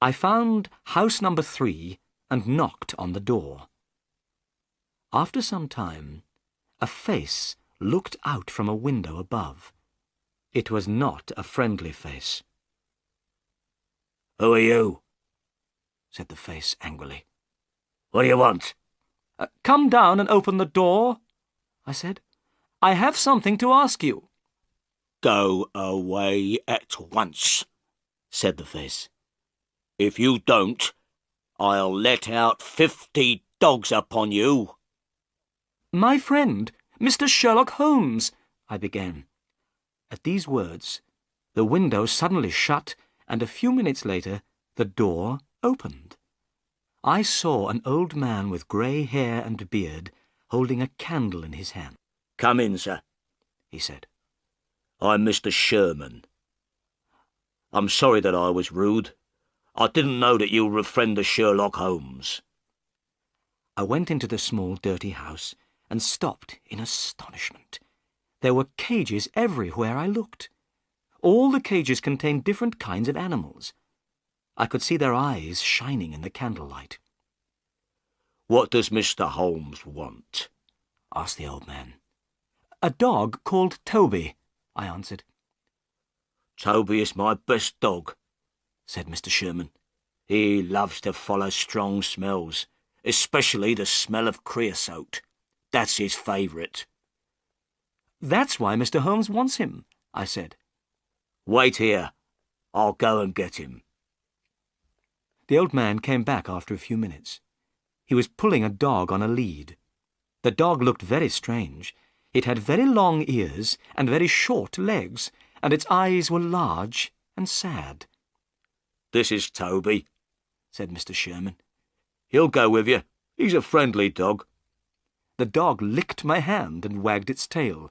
I found house number 3 and knocked on the door. After some time, a face looked out from a window above. It was not a friendly face. "Who are you?" said the face angrily. "What do you want?" Come down and open the door," I said. "I have something to ask you." "Go away at once," said the face. "If you don't, I'll let out 50 dogs upon you." "My friend, Mr. Sherlock Holmes," I began. At these words, the window suddenly shut, and a few minutes later the door opened. I saw an old man with grey hair and beard holding a candle in his hand. "Come in, sir," he said. "I'm Mr. Sherman. I'm sorry that I was rude. I didn't know that you were a friend of Sherlock Holmes." I went into the small, dirty house and stopped in astonishment. There were cages everywhere I looked. All the cages contained different kinds of animals. I could see their eyes shining in the candlelight. "What does Mr. Holmes want?" asked the old man. "A dog called Toby," I answered. "Toby is my best dog," said Mr. Sherman. "He loves to follow strong smells, especially the smell of creosote. That's his favourite." "That's why Mr. Holmes wants him," I said. "Wait here. I'll go and get him." The old man came back after a few minutes. He was pulling a dog on a lead. The dog looked very strange. It had very long ears and very short legs, and its eyes were large and sad. "This is Toby," said Mr. Sherman. "He'll go with you. He's a friendly dog." The dog licked my hand and wagged its tail.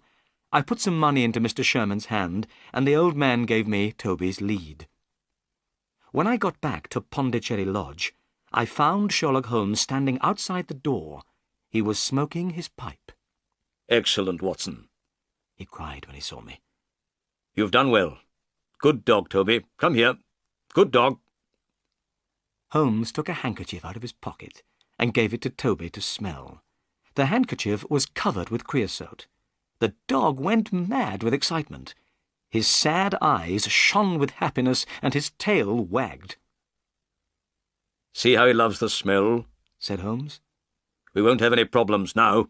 I put some money into Mr. Sherman's hand, and the old man gave me Toby's lead. When I got back to Pondicherry Lodge, I found Sherlock Holmes standing outside the door. He was smoking his pipe. "Excellent, Watson," he cried when he saw me. "You've done well. Good dog, Toby. Come here. Good dog." Holmes took a handkerchief out of his pocket and gave it to Toby to smell. The handkerchief was covered with creosote. The dog went mad with excitement. His sad eyes shone with happiness, and his tail wagged. "See how he loves the smell," said Holmes. "We won't have any problems now."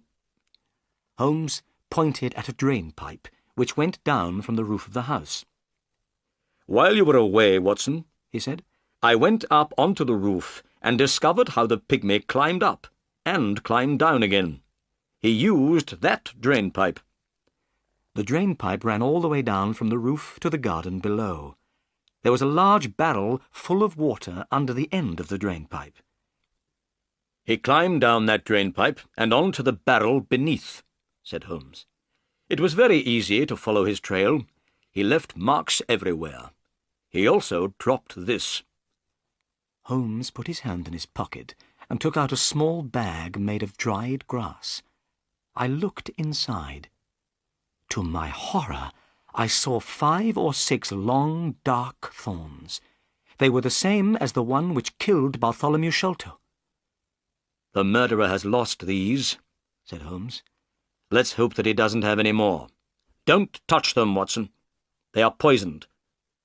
Holmes pointed at a drain pipe, which went down from the roof of the house. "While you were away, Watson," he said, "I went up onto the roof and discovered how the pygmy climbed up and climbed down again. He used that drain pipe." The drain pipe ran all the way down from the roof to the garden below. There was a large barrel full of water under the end of the drain pipe. "He climbed down that drain pipe and on to the barrel beneath," said Holmes. "It was very easy to follow his trail. He left marks everywhere. He also dropped this." Holmes put his hand in his pocket and took out a small bag made of dried grass. I looked inside. To my horror, I saw 5 or 6 long, dark thorns. They were the same as the one which killed Bartholomew Sholto. "The murderer has lost these," said Holmes. "Let's hope that he doesn't have any more. Don't touch them, Watson. They are poisoned.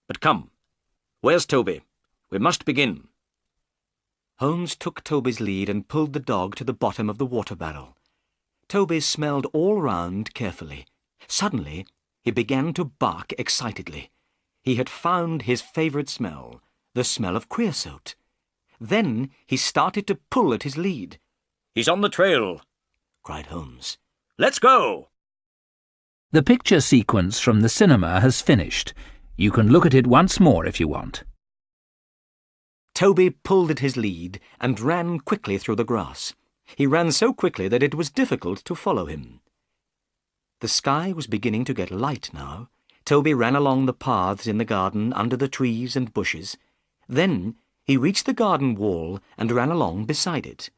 But come, where's Toby? We must begin." Holmes took Toby's lead and pulled the dog to the bottom of the water barrel. Toby smelled all round carefully. Suddenly, he began to bark excitedly. He had found his favourite smell, the smell of creosote. Then he started to pull at his lead. "He's on the trail," cried Holmes. "Let's go!" The picture sequence from the cinema has finished. You can look at it once more if you want. Toby pulled at his lead and ran quickly through the grass. He ran so quickly that it was difficult to follow him. The sky was beginning to get light now. Toby ran along the paths in the garden under the trees and bushes. Then he reached the garden wall and ran along beside it.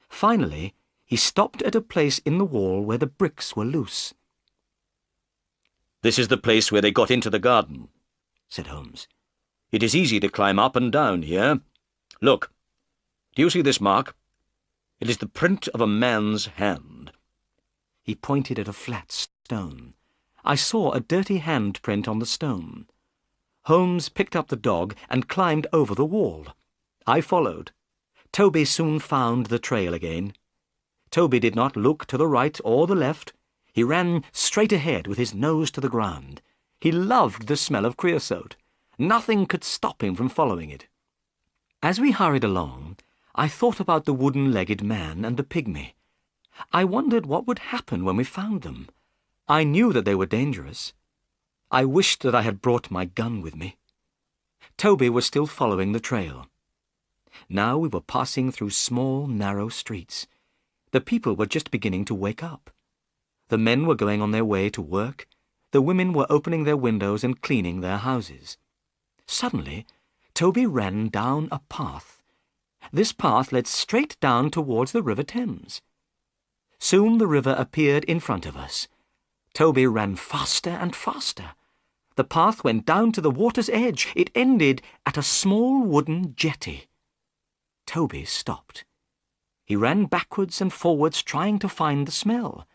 Finally, he stopped at a place in the wall where the bricks were loose. "This is the place where they got into the garden," said Holmes. "It is easy to climb up and down here. Look, do you see this mark? It is the print of a man's hand." He pointed at a flat stone. I saw a dirty handprint on the stone. Holmes picked up the dog and climbed over the wall. I followed. Toby soon found the trail again. Toby did not look to the right or the left. He ran straight ahead with his nose to the ground. He loved the smell of creosote. Nothing could stop him from following it. As we hurried along, I thought about the wooden-legged man and the pygmy. I wondered what would happen when we found them. I knew that they were dangerous. I wished that I had brought my gun with me. Toby was still following the trail. Now we were passing through small, narrow streets. The people were just beginning to wake up. The men were going on their way to work. The women were opening their windows and cleaning their houses. Suddenly, Toby ran down a path. This path led straight down towards the River Thames. Soon the river appeared in front of us. Toby ran faster and faster. The path went down to the water's edge. It ended at a small wooden jetty. Toby stopped. He ran backwards and forwards, trying to find the smell.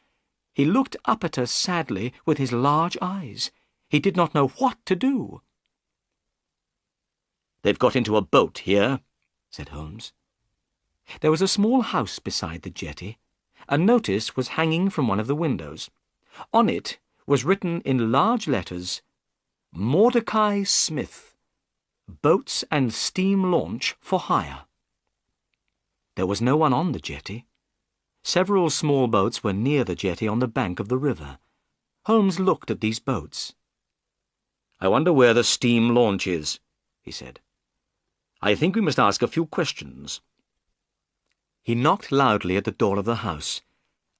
He looked up at us sadly with his large eyes. He did not know what to do. "They've got into a boat here," said Holmes. There was a small house beside the jetty. A notice was hanging from one of the windows. On it was written in large letters, "Mordecai Smith, Boats and Steam Launch for Hire." There was no one on the jetty. Several small boats were near the jetty on the bank of the river. Holmes looked at these boats. "I wonder where the steam launch is," he said. "I think we must ask a few questions." He knocked loudly at the door of the house.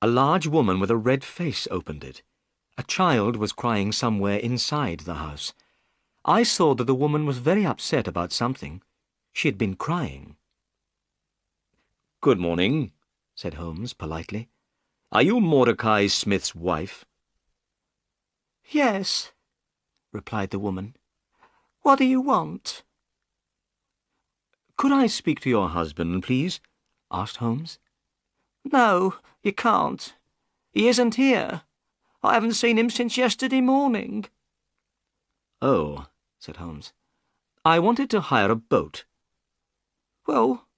A large woman with a red face opened it. A child was crying somewhere inside the house. I saw that the woman was very upset about something. She had been crying. "Good morning," said Holmes politely. "Are you Mordecai Smith's wife?" "Yes," replied the woman. "What do you want?" "Could I speak to your husband, please?" asked Holmes. "No, you can't. He isn't here. I haven't seen him since yesterday morning." "Oh," said Holmes. "I wanted to hire a boat." "Well,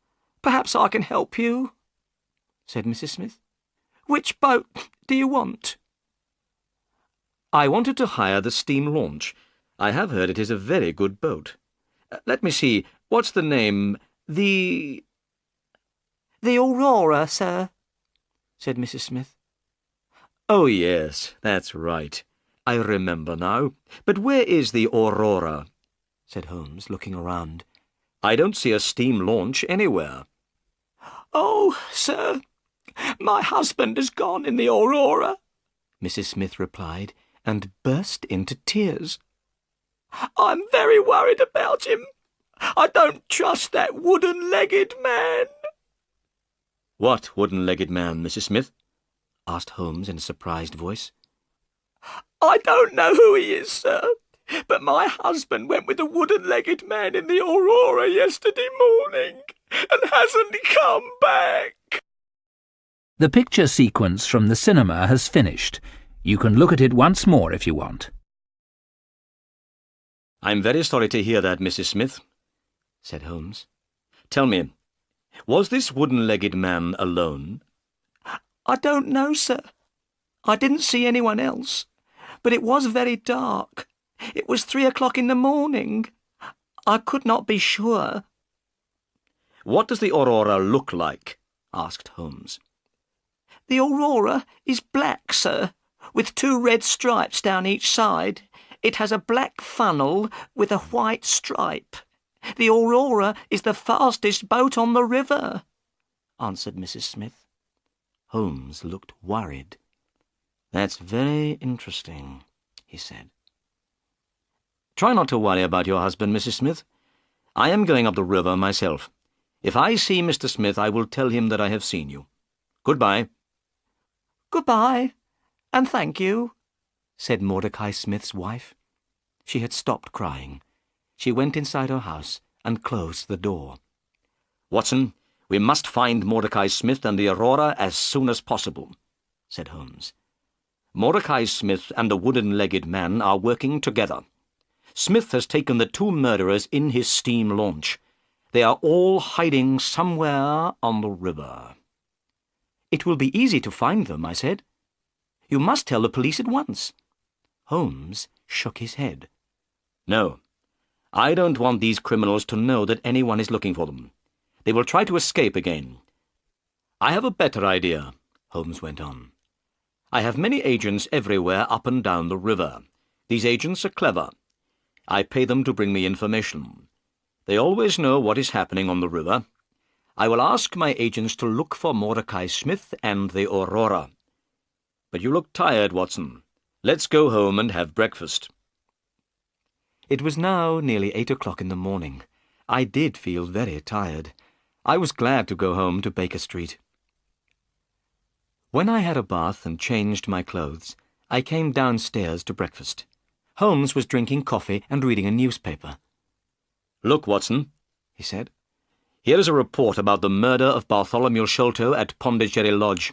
perhaps I can help you," said Mrs. Smith. "Which boat do you want?" "I wanted to hire the steam launch. I have heard it is a very good boat. Let me see, what's the name? The Aurora, sir," said Mrs. Smith. Oh, yes, that's right. I remember now. But where is the Aurora?" said Holmes, looking around. "I don't see a steam launch anywhere." "Oh, sir, my husband has gone in the Aurora," Mrs. Smith replied, and burst into tears. "I'm very worried about him. I don't trust that wooden-legged man." "What wooden-legged man, Mrs. Smith?" asked Holmes in a surprised voice. "I don't know who he is, sir, but my husband went with the wooden-legged man in the Aurora yesterday morning and hasn't come back." The picture sequence from the cinema has finished. You can look at it once more if you want. "I'm very sorry to hear that, Mrs. Smith," said Holmes. "Tell me, was this wooden-legged man alone?" "I don't know, sir. I didn't see anyone else, but it was very dark. It was 3 o'clock in the morning. I could not be sure." "What does the Aurora look like?" asked Holmes. "The Aurora is black, sir, with 2 red stripes down each side. It has a black funnel with a white stripe. The Aurora is the fastest boat on the river," answered Mrs. Smith. Holmes looked worried. "That's very interesting," he said. "Try not to worry about your husband, Mrs. Smith. I am going up the river myself. If I see Mr. Smith, I will tell him that I have seen you. Goodbye." "Goodbye, and thank you," said Mordecai Smith's wife. She had stopped crying. She went inside her house and closed the door. "Watson, we must find Mordecai Smith and the Aurora as soon as possible," said Holmes. "Mordecai Smith and the wooden-legged man are working together. Smith has taken the two murderers in his steam launch. They are all hiding somewhere on the river." "It will be easy to find them," I said. "You must tell the police at once." Holmes shook his head. "No. I don't want these criminals to know that anyone is looking for them. They will try to escape again. I have a better idea," Holmes went on. "I have many agents everywhere up and down the river. These agents are clever. I pay them to bring me information. They always know what is happening on the river. I will ask my agents to look for Mordecai Smith and the Aurora. But you look tired, Watson. Let's go home and have breakfast." It was now nearly 8 o'clock in the morning. I did feel very tired. I was glad to go home to Baker Street. When I had a bath and changed my clothes, I came downstairs to breakfast. Holmes was drinking coffee and reading a newspaper. "Look, Watson," he said. "Here is a report about the murder of Bartholomew Sholto at Pondicherry Lodge,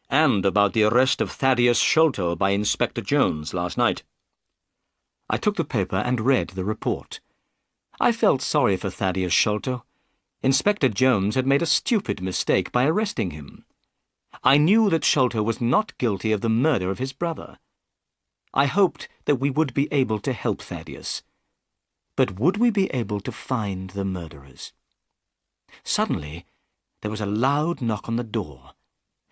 and about the arrest of Thaddeus Sholto by Inspector Jones last night." I took the paper and read the report. I felt sorry for Thaddeus Sholto. Inspector Jones had made a stupid mistake by arresting him. I knew that Sholto was not guilty of the murder of his brother. I hoped that we would be able to help Thaddeus. But would we be able to find the murderers? Suddenly, there was a loud knock on the door.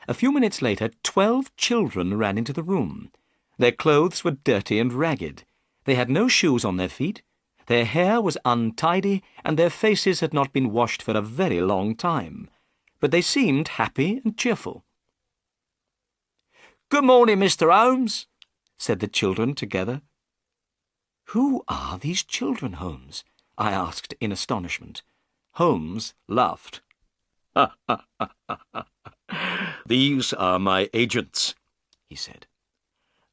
A few minutes later, 12 children ran into the room. Their clothes were dirty and ragged. They had no shoes on their feet. Their hair was untidy, and their faces had not been washed for a very long time. But they seemed happy and cheerful. "Good morning, Mr. Holmes," said the children together. "Who are these children, Holmes?" I asked in astonishment. Holmes laughed. "These are my agents," he said.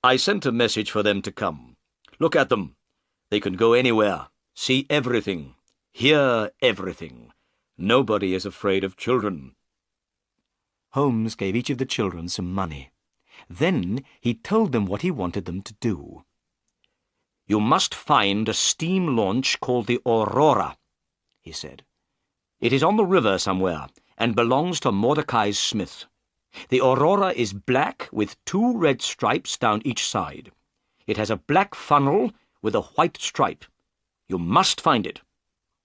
"I sent a message for them to come. Look at them. They can go anywhere, see everything, hear everything. Nobody is afraid of children." Holmes gave each of the children some money. Then he told them what he wanted them to do. "You must find a steam launch called the Aurora," he said. "It is on the river somewhere, and belongs to Mordecai Smith. The Aurora is black with 2 red stripes down each side. It has a black funnel with a white stripe. You must find it.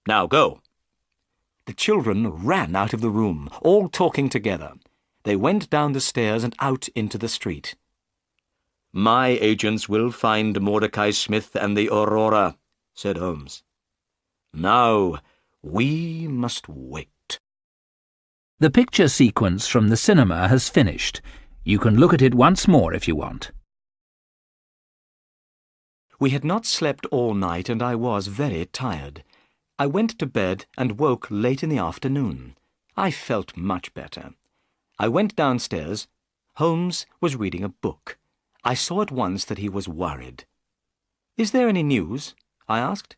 Now go." The children ran out of the room, all talking together. They went down the stairs and out into the street. "My agents will find Mordecai Smith and the Aurora," said Holmes. "Now we must wait." The picture sequence from the cinema has finished. You can look at it once more if you want. We had not slept all night, and I was very tired. I went to bed and woke late in the afternoon. I felt much better. I went downstairs. Holmes was reading a book. I saw at once that he was worried. "Is there any news?" I asked.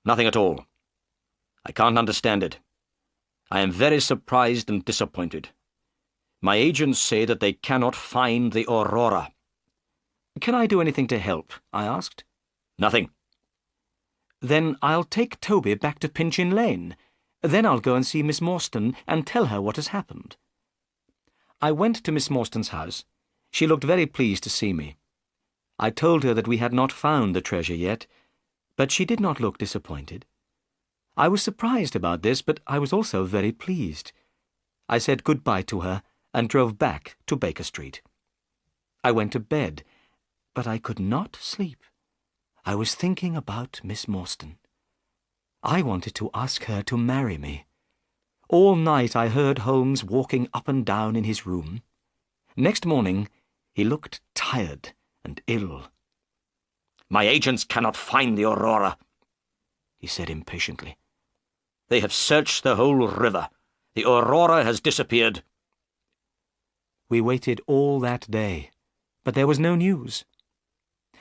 "Nothing at all. I can't understand it. I am very surprised and disappointed. My agents say that they cannot find the Aurora." "Can I do anything to help?" I asked. "Nothing." "Then I'll take Toby back to Pinchin Lane. Then I'll go and see Miss Morstan and tell her what has happened." I went to Miss Morstan's house. She looked very pleased to see me. I told her that we had not found the treasure yet, but she did not look disappointed. I was surprised about this, but I was also very pleased. I said good-bye to her and drove back to Baker Street. I went to bed, but I could not sleep. I was thinking about Miss Morstan. I wanted to ask her to marry me. All night I heard Holmes walking up and down in his room. Next morning he looked tired and ill. "My agents cannot find the Aurora," he said impatiently. "They have searched the whole river. The Aurora has disappeared." We waited all that day, but there was no news.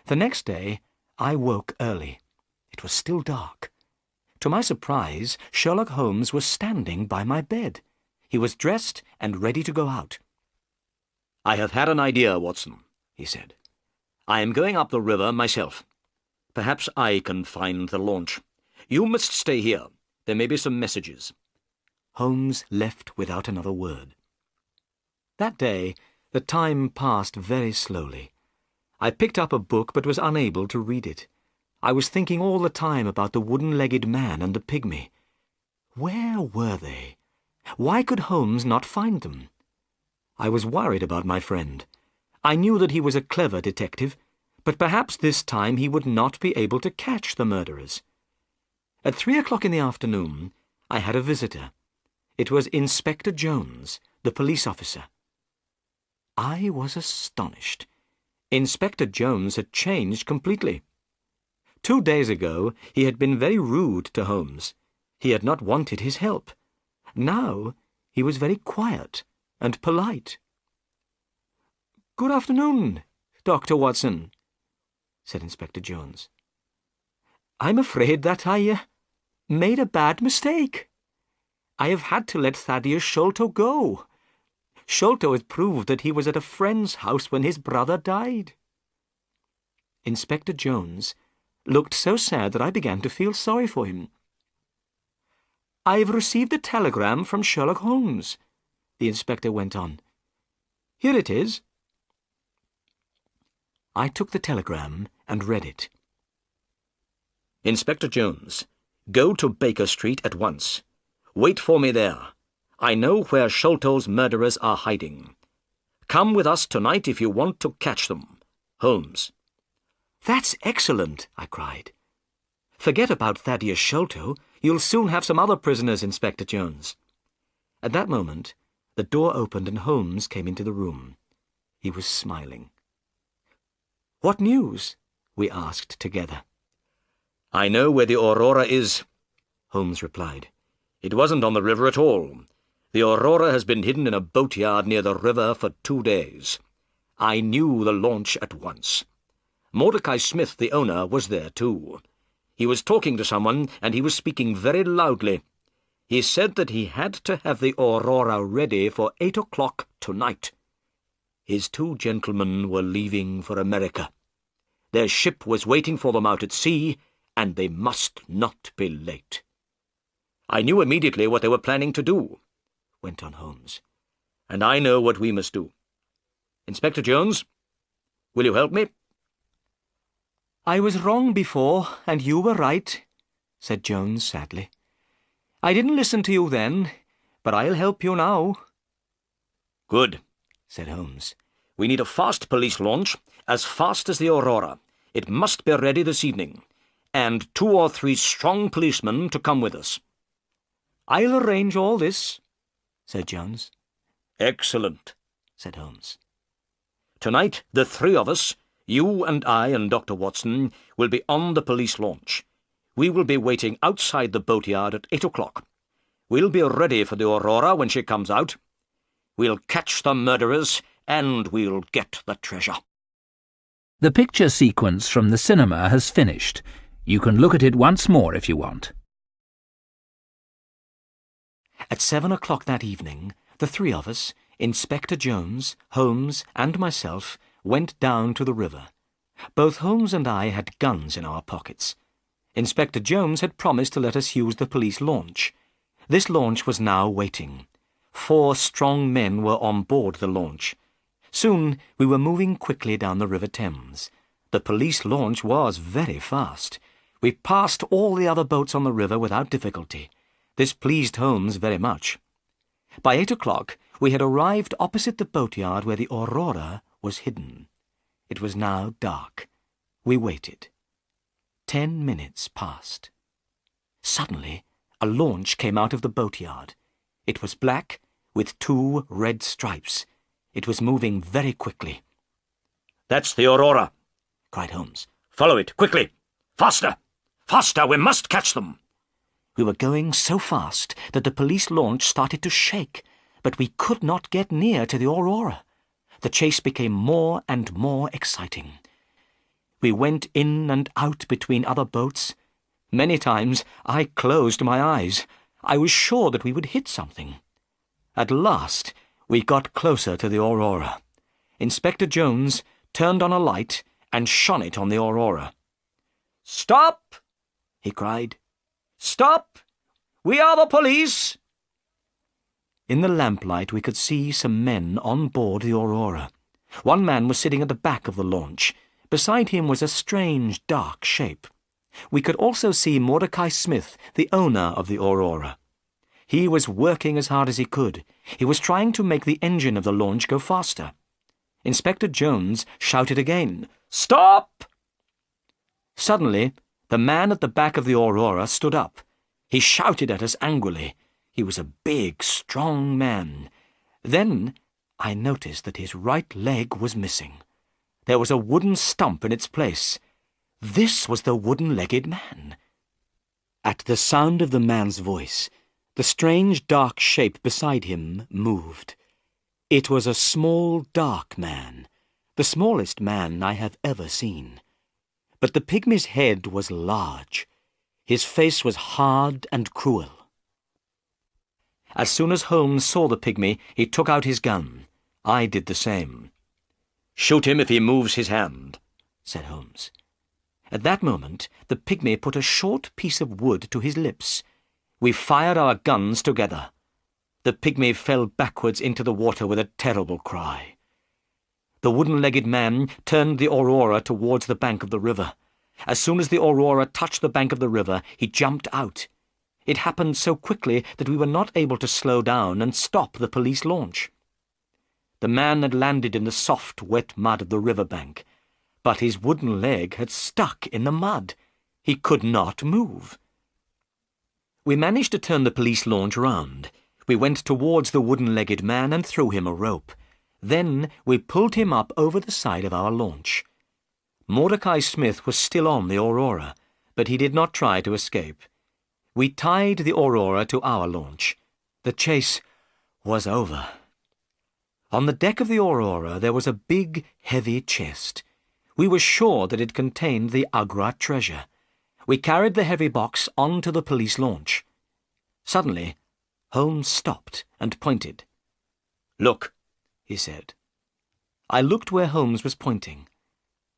The next day I woke early. It was still dark. To my surprise, Sherlock Holmes was standing by my bed. He was dressed and ready to go out. "I have had an idea, Watson," he said. "I am going up the river myself. Perhaps I can find the launch. You must stay here. There may be some messages." Holmes left without another word. That day the time passed very slowly. I picked up a book but was unable to read it. I was thinking all the time about the wooden-legged man and the pygmy. Where were they? Why could Holmes not find them? I was worried about my friend. I knew that he was a clever detective, but perhaps this time he would not be able to catch the murderers. At 3 o'clock in the afternoon, I had a visitor. It was Inspector Jones, the police officer. I was astonished. Inspector Jones had changed completely. 2 days ago he had been very rude to Holmes. He had not wanted his help. Now he was very quiet and polite. "Good afternoon, Dr. Watson," said Inspector Jones. "I'm afraid that I made a bad mistake. I have had to let Thaddeus Sholto go. Sholto has proved that he was at a friend's house when his brother died." Inspector Jones looked so sad that I began to feel sorry for him. "I've received a telegram from Sherlock Holmes," the inspector went on. "Here it is." I took the telegram and read it. "Inspector Jones, go to Baker Street at once. Wait for me there. I know where Sholto's murderers are hiding. Come with us tonight if you want to catch them. Holmes." "That's excellent," I cried. "Forget about Thaddeus Sholto. You'll soon have some other prisoners, Inspector Jones." At that moment, the door opened and Holmes came into the room. He was smiling. "What news?" we asked together. "I know where the Aurora is," Holmes replied. "It wasn't on the river at all. The Aurora has been hidden in a boatyard near the river for 2 days. I knew the launch at once. Mordecai Smith, the owner, was there too. He was talking to someone, and he was speaking very loudly. He said that he had to have the Aurora ready for 8 o'clock tonight. His 2 gentlemen were leaving for America. Their ship was waiting for them out at sea, and they must not be late. I knew immediately what they were planning to do," went on Holmes, "and I know what we must do. Inspector Jones, will you help me?" "I was wrong before, and you were right," said Jones sadly. "I didn't listen to you then, but I'll help you now." "Good," said Holmes. "We need a fast police launch, as fast as the Aurora. It must be ready this evening, and 2 or 3 strong policemen to come with us." "I'll arrange all this," said Jones. "Excellent," said Holmes. "Tonight, the 3 of us, you and I and Dr. Watson, will be on the police launch. We will be waiting outside the boatyard at 8 o'clock. We'll be ready for the Aurora when she comes out. We'll catch the murderers, and we'll get the treasure." The picture sequence from the cinema has finished. You can look at it once more if you want. At 7 o'clock that evening, the 3 of us, Inspector Jones, Holmes, and myself, went down to the river. Both Holmes and I had guns in our pockets. Inspector Jones had promised to let us use the police launch. This launch was now waiting. 4 strong men were on board the launch. Soon we were moving quickly down the River Thames. The police launch was very fast. We passed all the other boats on the river without difficulty. This pleased Holmes very much. By 8 o'clock we had arrived opposite the boatyard where the Aurora was hidden. It was now dark. We waited. 10 minutes passed. Suddenly, a launch came out of the boatyard. It was black, with 2 red stripes. It was moving very quickly. "That's the Aurora," cried Holmes. "Follow it, quickly! Faster! Faster! We must catch them!" We were going so fast that the police launch started to shake, but we could not get near to the Aurora. The chase became more and more exciting. We went in and out between other boats. Many times I closed my eyes. I was sure that we would hit something. At last we got closer to the Aurora. Inspector Jones turned on a light and shone it on the Aurora. "Stop!" he cried. "Stop! We are the police!" In the lamplight we could see some men on board the Aurora. One man was sitting at the back of the launch. Beside him was a strange, dark shape. We could also see Mordecai Smith, the owner of the Aurora. He was working as hard as he could. He was trying to make the engine of the launch go faster. Inspector Jones shouted again, "Stop!" Suddenly, the man at the back of the Aurora stood up. He shouted at us angrily. He was a big, strong man. Then I noticed that his right leg was missing. There was a wooden stump in its place. This was the wooden-legged man. At the sound of the man's voice, the strange dark shape beside him moved. It was a small, dark man, the smallest man I have ever seen. But the pygmy's head was large. His face was hard and cruel. As soon as Holmes saw the pygmy, he took out his gun. I did the same. "Shoot him if he moves his hand," said Holmes. At that moment, the pygmy put a short piece of wood to his lips. We fired our guns together. The pygmy fell backwards into the water with a terrible cry. The wooden-legged man turned the Aurora towards the bank of the river. As soon as the Aurora touched the bank of the river, he jumped out. It happened so quickly that we were not able to slow down and stop the police launch. The man had landed in the soft, wet mud of the river bank, but his wooden leg had stuck in the mud. He could not move. We managed to turn the police launch round. We went towards the wooden-legged man and threw him a rope. Then we pulled him up over the side of our launch. Mordecai Smith was still on the Aurora, but he did not try to escape. We tied the Aurora to our launch. The chase was over. On the deck of the Aurora there was a big, heavy chest. We were sure that it contained the Agra treasure. We carried the heavy box onto the police launch. Suddenly, Holmes stopped and pointed. "Look," he said. I looked where Holmes was pointing.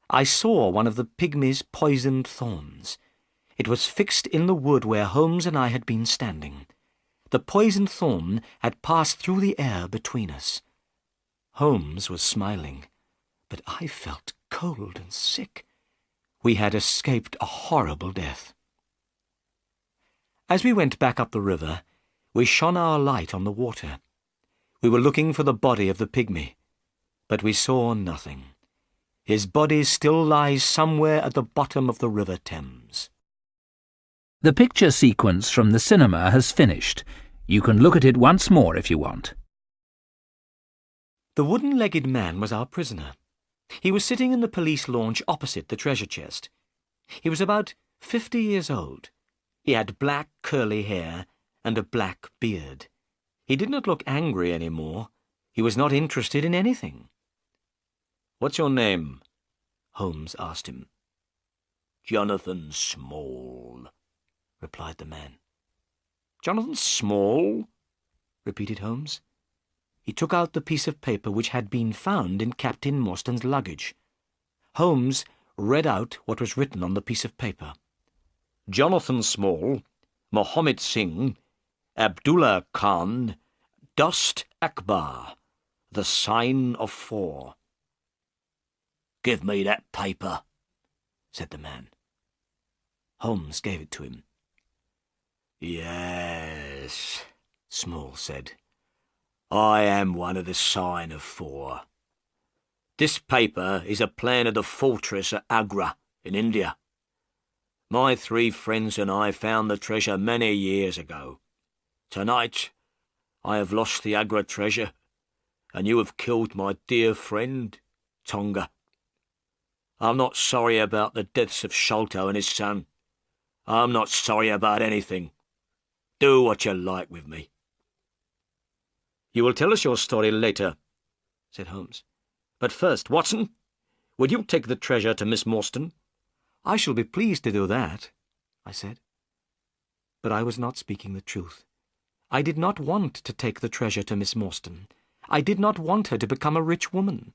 I saw one of the pygmy's poisoned thorns. It was fixed in the wood where Holmes and I had been standing. The poisoned thorn had passed through the air between us. Holmes was smiling, but I felt cold and sick. We had escaped a horrible death. As we went back up the river, we shone our light on the water. We were looking for the body of the pygmy, but we saw nothing. His body still lies somewhere at the bottom of the River Thames. The picture sequence from the cinema has finished. You can look at it once more if you want. The wooden-legged man was our prisoner. He was sitting in the police launch opposite the treasure chest. He was about 50 years old. He had black curly hair and a black beard. He did not look angry any more. He was not interested in anything. "What's your name?" Holmes asked him. "Jonathan Small," replied the man. "Jonathan Small?" repeated Holmes. He took out the piece of paper which had been found in Captain Morstan's luggage. Holmes read out what was written on the piece of paper. "Jonathan Small, Mohammed Singh, Abdullah Khan, Dost Akbar, the Sign of 4. "Give me that paper," said the man. Holmes gave it to him. "Yes," Small said. "I am one of the Sign of 4. This paper is a plan of the fortress at Agra in India. My 3 friends and I found the treasure many years ago. Tonight, I have lost the Agra treasure, and you have killed my dear friend, Tonga. I'm not sorry about the deaths of Sholto and his son. I'm not sorry about anything. Do what you like with me." "You will tell us your story later," said Holmes. "But first, Watson, would you take the treasure to Miss Morstan?" "I shall be pleased to do that," I said. But I was not speaking the truth. I did not want to take the treasure to Miss Morstan. I did not want her to become a rich woman.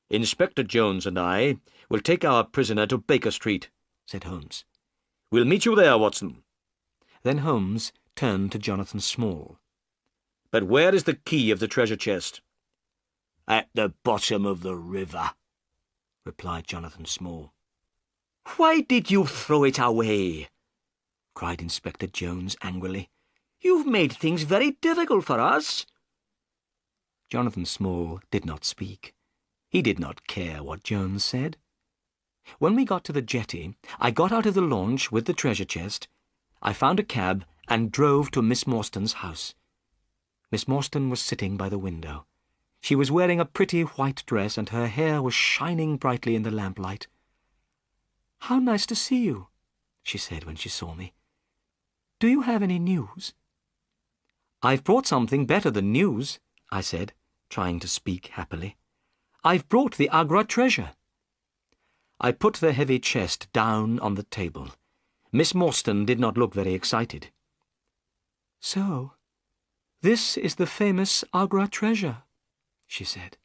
"Inspector Jones and I will take our prisoner to Baker Street," said Holmes. "We'll meet you there, Watson." Then Holmes turned to Jonathan Small. "But where is the key of the treasure chest?" "At the bottom of the river," replied Jonathan Small. "Why did you throw it away?" cried Inspector Jones angrily. "You've made things very difficult for us." Jonathan Small did not speak. He did not care what Jones said. When we got to the jetty, I got out of the launch with the treasure chest. I found a cab and drove to Miss Morstan's house. Miss Morstan was sitting by the window. She was wearing a pretty white dress, and her hair was shining brightly in the lamplight. "How nice to see you," she said when she saw me. "Do you have any news?" "I've brought something better than news," I said, trying to speak happily. "I've brought the Agra treasure." I put the heavy chest down on the table. Miss Morstan did not look very excited. "So, this is the famous Agra treasure," she said.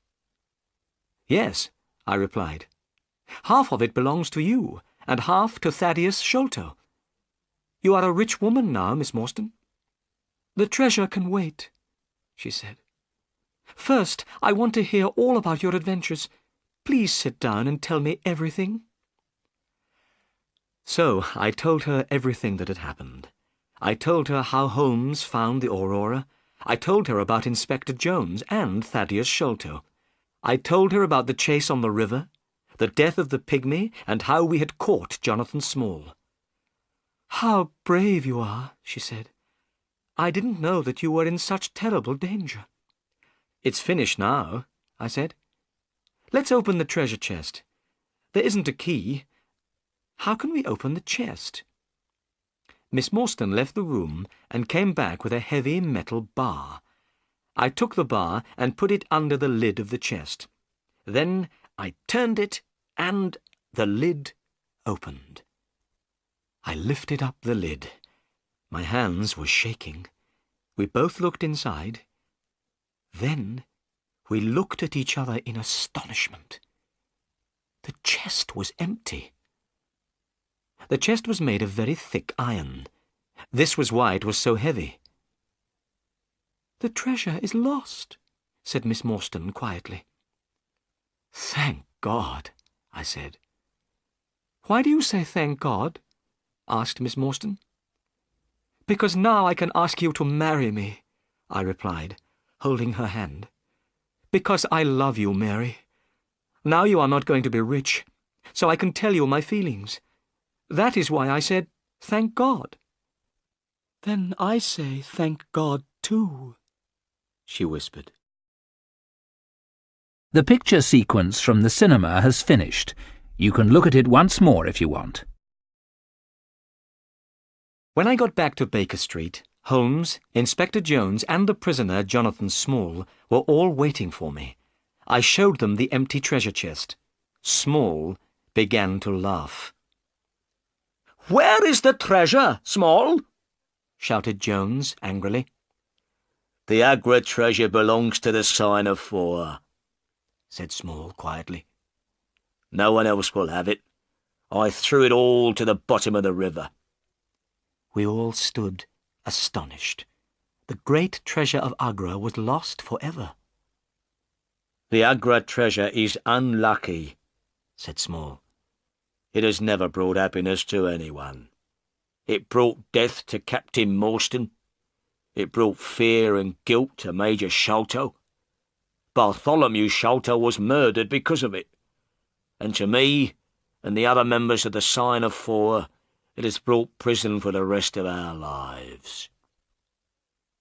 "Yes," I replied. "Half of it belongs to you, and half to Thaddeus Sholto. You are a rich woman now, Miss Morstan." "The treasure can wait," she said. "First, I want to hear all about your adventures. Please sit down and tell me everything." So I told her everything that had happened. I told her how Holmes found the Aurora. I told her about Inspector Jones and Thaddeus Sholto. I told her about the chase on the river, the death of the pygmy, and how we had caught Jonathan Small. "How brave you are," she said. "I didn't know that you were in such terrible danger." "It's finished now," I said. "Let's open the treasure chest. There isn't a key. How can we open the chest?" Miss Morstan left the room and came back with a heavy metal bar. I took the bar and put it under the lid of the chest. Then I turned it, and the lid opened. I lifted up the lid. My hands were shaking. We both looked inside. Then we looked at each other in astonishment. The chest was empty. The chest was made of very thick iron. This was why it was so heavy. "The treasure is lost," said Miss Morstan quietly. "Thank God," I said. "Why do you say thank God?" asked Miss Morstan. "Because now I can ask you to marry me," I replied, holding her hand. "Because I love you, Mary. Now you are not going to be rich, so I can tell you my feelings. That is why I said, thank God." "Then I say thank God too," she whispered. The picture sequence from the cinema has finished. You can look at it once more if you want. When I got back to Baker Street, Holmes, Inspector Jones, and the prisoner Jonathan Small were all waiting for me. I showed them the empty treasure chest. Small began to laugh. "Where is the treasure, Small?" shouted Jones angrily. "The Agra treasure belongs to the Sign of Four," said Small quietly. "No one else will have it. I threw it all to the bottom of the river." We all stood astonished. The great treasure of Agra was lost forever. "The Agra treasure is unlucky," said Small. "It has never brought happiness to anyone. It brought death to Captain Morstan. It brought fear and guilt to Major Sholto. Bartholomew Sholto was murdered because of it. And to me, and the other members of the Sign of Four, it has brought prison for the rest of our lives."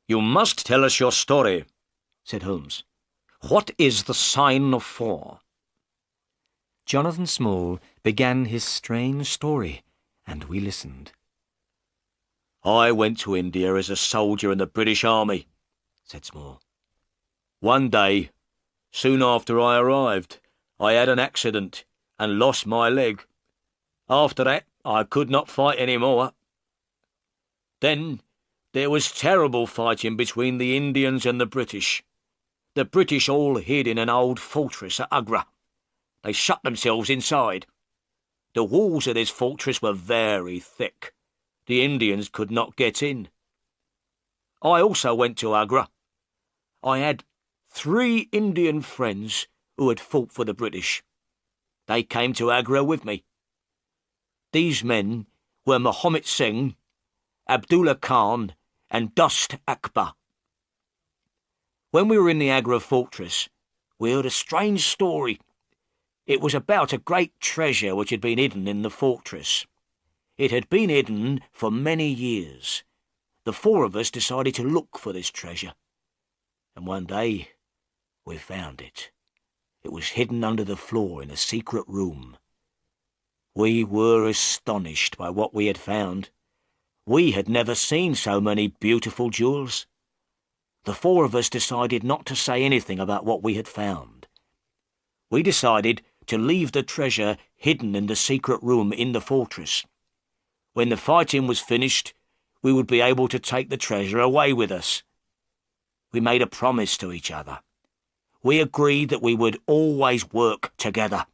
"You must tell us your story," said Holmes. "What is the Sign of Four?" Jonathan Small began his strange story, and we listened. "I went to India as a soldier in the British Army," said Small. "One day, soon after I arrived, I had an accident and lost my leg. After that, I could not fight any more. Then there was terrible fighting between the Indians and the British. The British all hid in an old fortress at Agra. They shut themselves inside. The walls of this fortress were very thick. The Indians could not get in. I also went to Agra. I had 3 Indian friends who had fought for the British. They came to Agra with me. These men were Muhammad Singh, Abdullah Khan, and Dost Akbar. When we were in the Agra fortress, we heard a strange story. It was about a great treasure which had been hidden in the fortress. It had been hidden for many years. The 4 of us decided to look for this treasure. And one day, we found it. It was hidden under the floor in a secret room. We were astonished by what we had found. We had never seen so many beautiful jewels. The 4 of us decided not to say anything about what we had found. We decided to leave the treasure hidden in the secret room in the fortress. When the fighting was finished, we would be able to take the treasure away with us. We made a promise to each other. We agreed that we would always work together.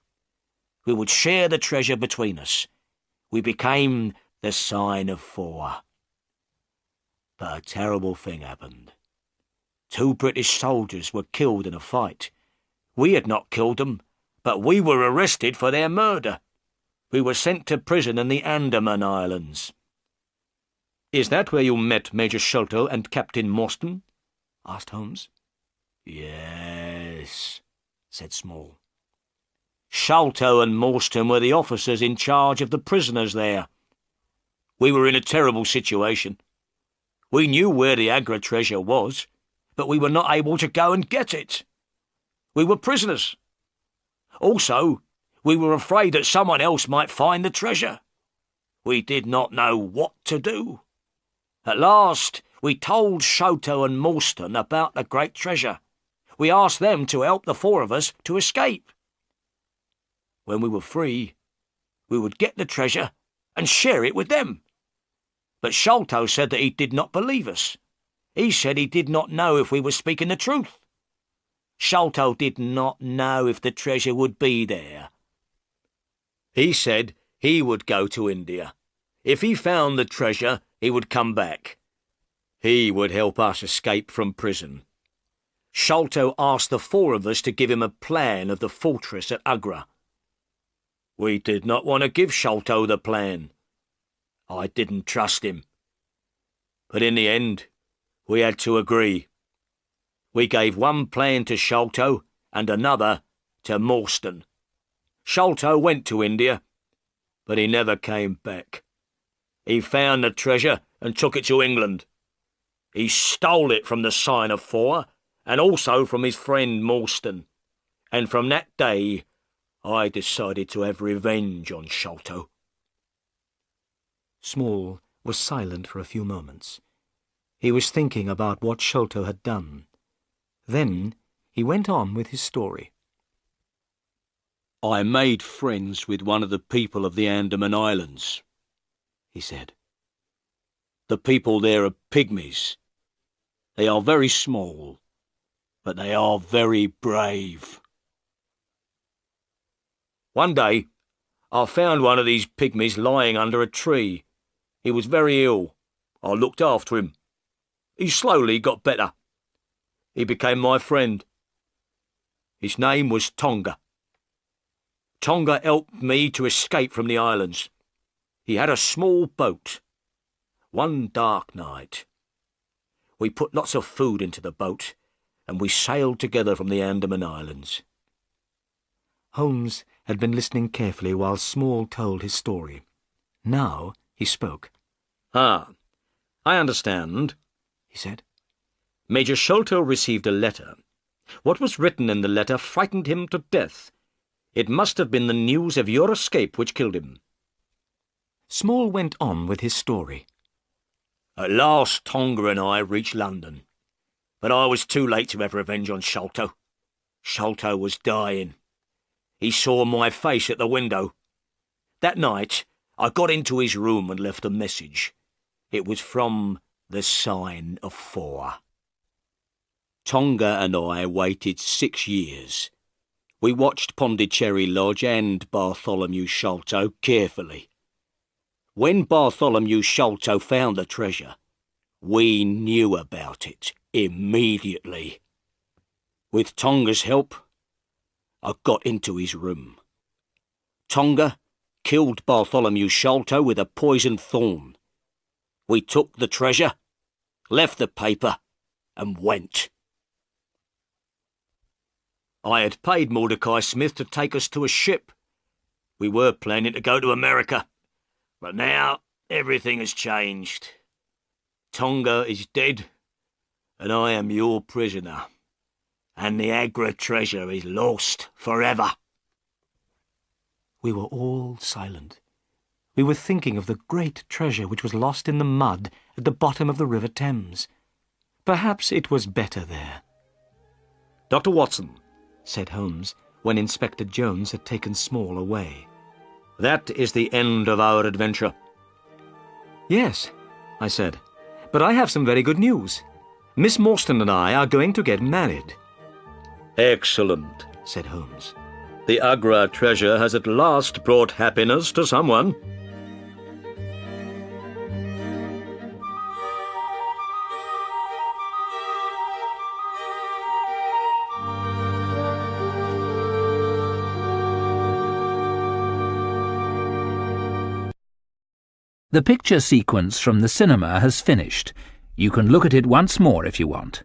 We would share the treasure between us. We became the Sign of Four. But a terrible thing happened. 2 British soldiers were killed in a fight. We had not killed them, but we were arrested for their murder. We were sent to prison in the Andaman Islands. "Is that where you met Major Sholto and Captain Morstan?" asked Holmes. "Yes," said Small. "Sholto and Morstan were the officers in charge of the prisoners there. We were in a terrible situation. We knew where the Agra treasure was, but we were not able to go and get it. We were prisoners. Also, we were afraid that someone else might find the treasure. We did not know what to do. At last, we told Sholto and Morstan about the great treasure. We asked them to help the 4 of us to escape. When we were free, we would get the treasure and share it with them. But Sholto said that he did not believe us. He said he did not know if we were speaking the truth. Sholto did not know if the treasure would be there. He said he would go to India. If he found the treasure, he would come back. He would help us escape from prison. Sholto asked the 4 of us to give him a plan of the fortress at Agra. We did not want to give Sholto the plan. I didn't trust him. But in the end, we had to agree. We gave one plan to Sholto and another to Morstan. Sholto went to India, but he never came back. He found the treasure and took it to England. He stole it from the Sign of Four and also from his friend Morstan. And from that day, I decided to have revenge on Sholto. Small was silent for a few moments. He was thinking about what Sholto had done. Then he went on with his story. I made friends with one of the people of the Andaman Islands, he said. The people there are pygmies. They are very small, but they are very brave. One day, I found one of these pygmies lying under a tree. He was very ill. I looked after him. He slowly got better. He became my friend. His name was Tonga. Tonga helped me to escape from the islands. He had a small boat. One dark night, we put lots of food into the boat, and we sailed together from the Andaman Islands. Holmes had been listening carefully while Small told his story. Now he spoke. "Ah, I understand," he said. "Major Sholto received a letter. What was written in the letter frightened him to death. It must have been the news of your escape which killed him." Small went on with his story. "At last Tonga and I reached London, but I was too late to have revenge on Sholto. Sholto was dying. He saw my face at the window. That night I got into his room and left a message. It was from the Sign of Four. Tonga and I waited 6 years. We watched Pondicherry Lodge and Bartholomew Sholto carefully. When Bartholomew Sholto found the treasure, we knew about it immediately. With Tonga's help, I got into his room. Tonga killed Bartholomew Sholto with a poisoned thorn. We took the treasure, left the paper, and went. I had paid Mordecai Smith to take us to a ship. We were planning to go to America, but now everything has changed. Tonga is dead, and I am your prisoner, and the Agra treasure is lost forever." We were all silent. We were thinking of the great treasure which was lost in the mud at the bottom of the River Thames. Perhaps it was better there. "Dr. Watson," said Holmes, when Inspector Jones had taken Small away. "that is the end of our adventure." "Yes," I said, "but I have some very good news. Miss Morstan and I are going to get married." "Excellent," said Holmes. "The Agra treasure has at last brought happiness to someone." The picture sequence from the cinema has finished. You can look at it once more if you want.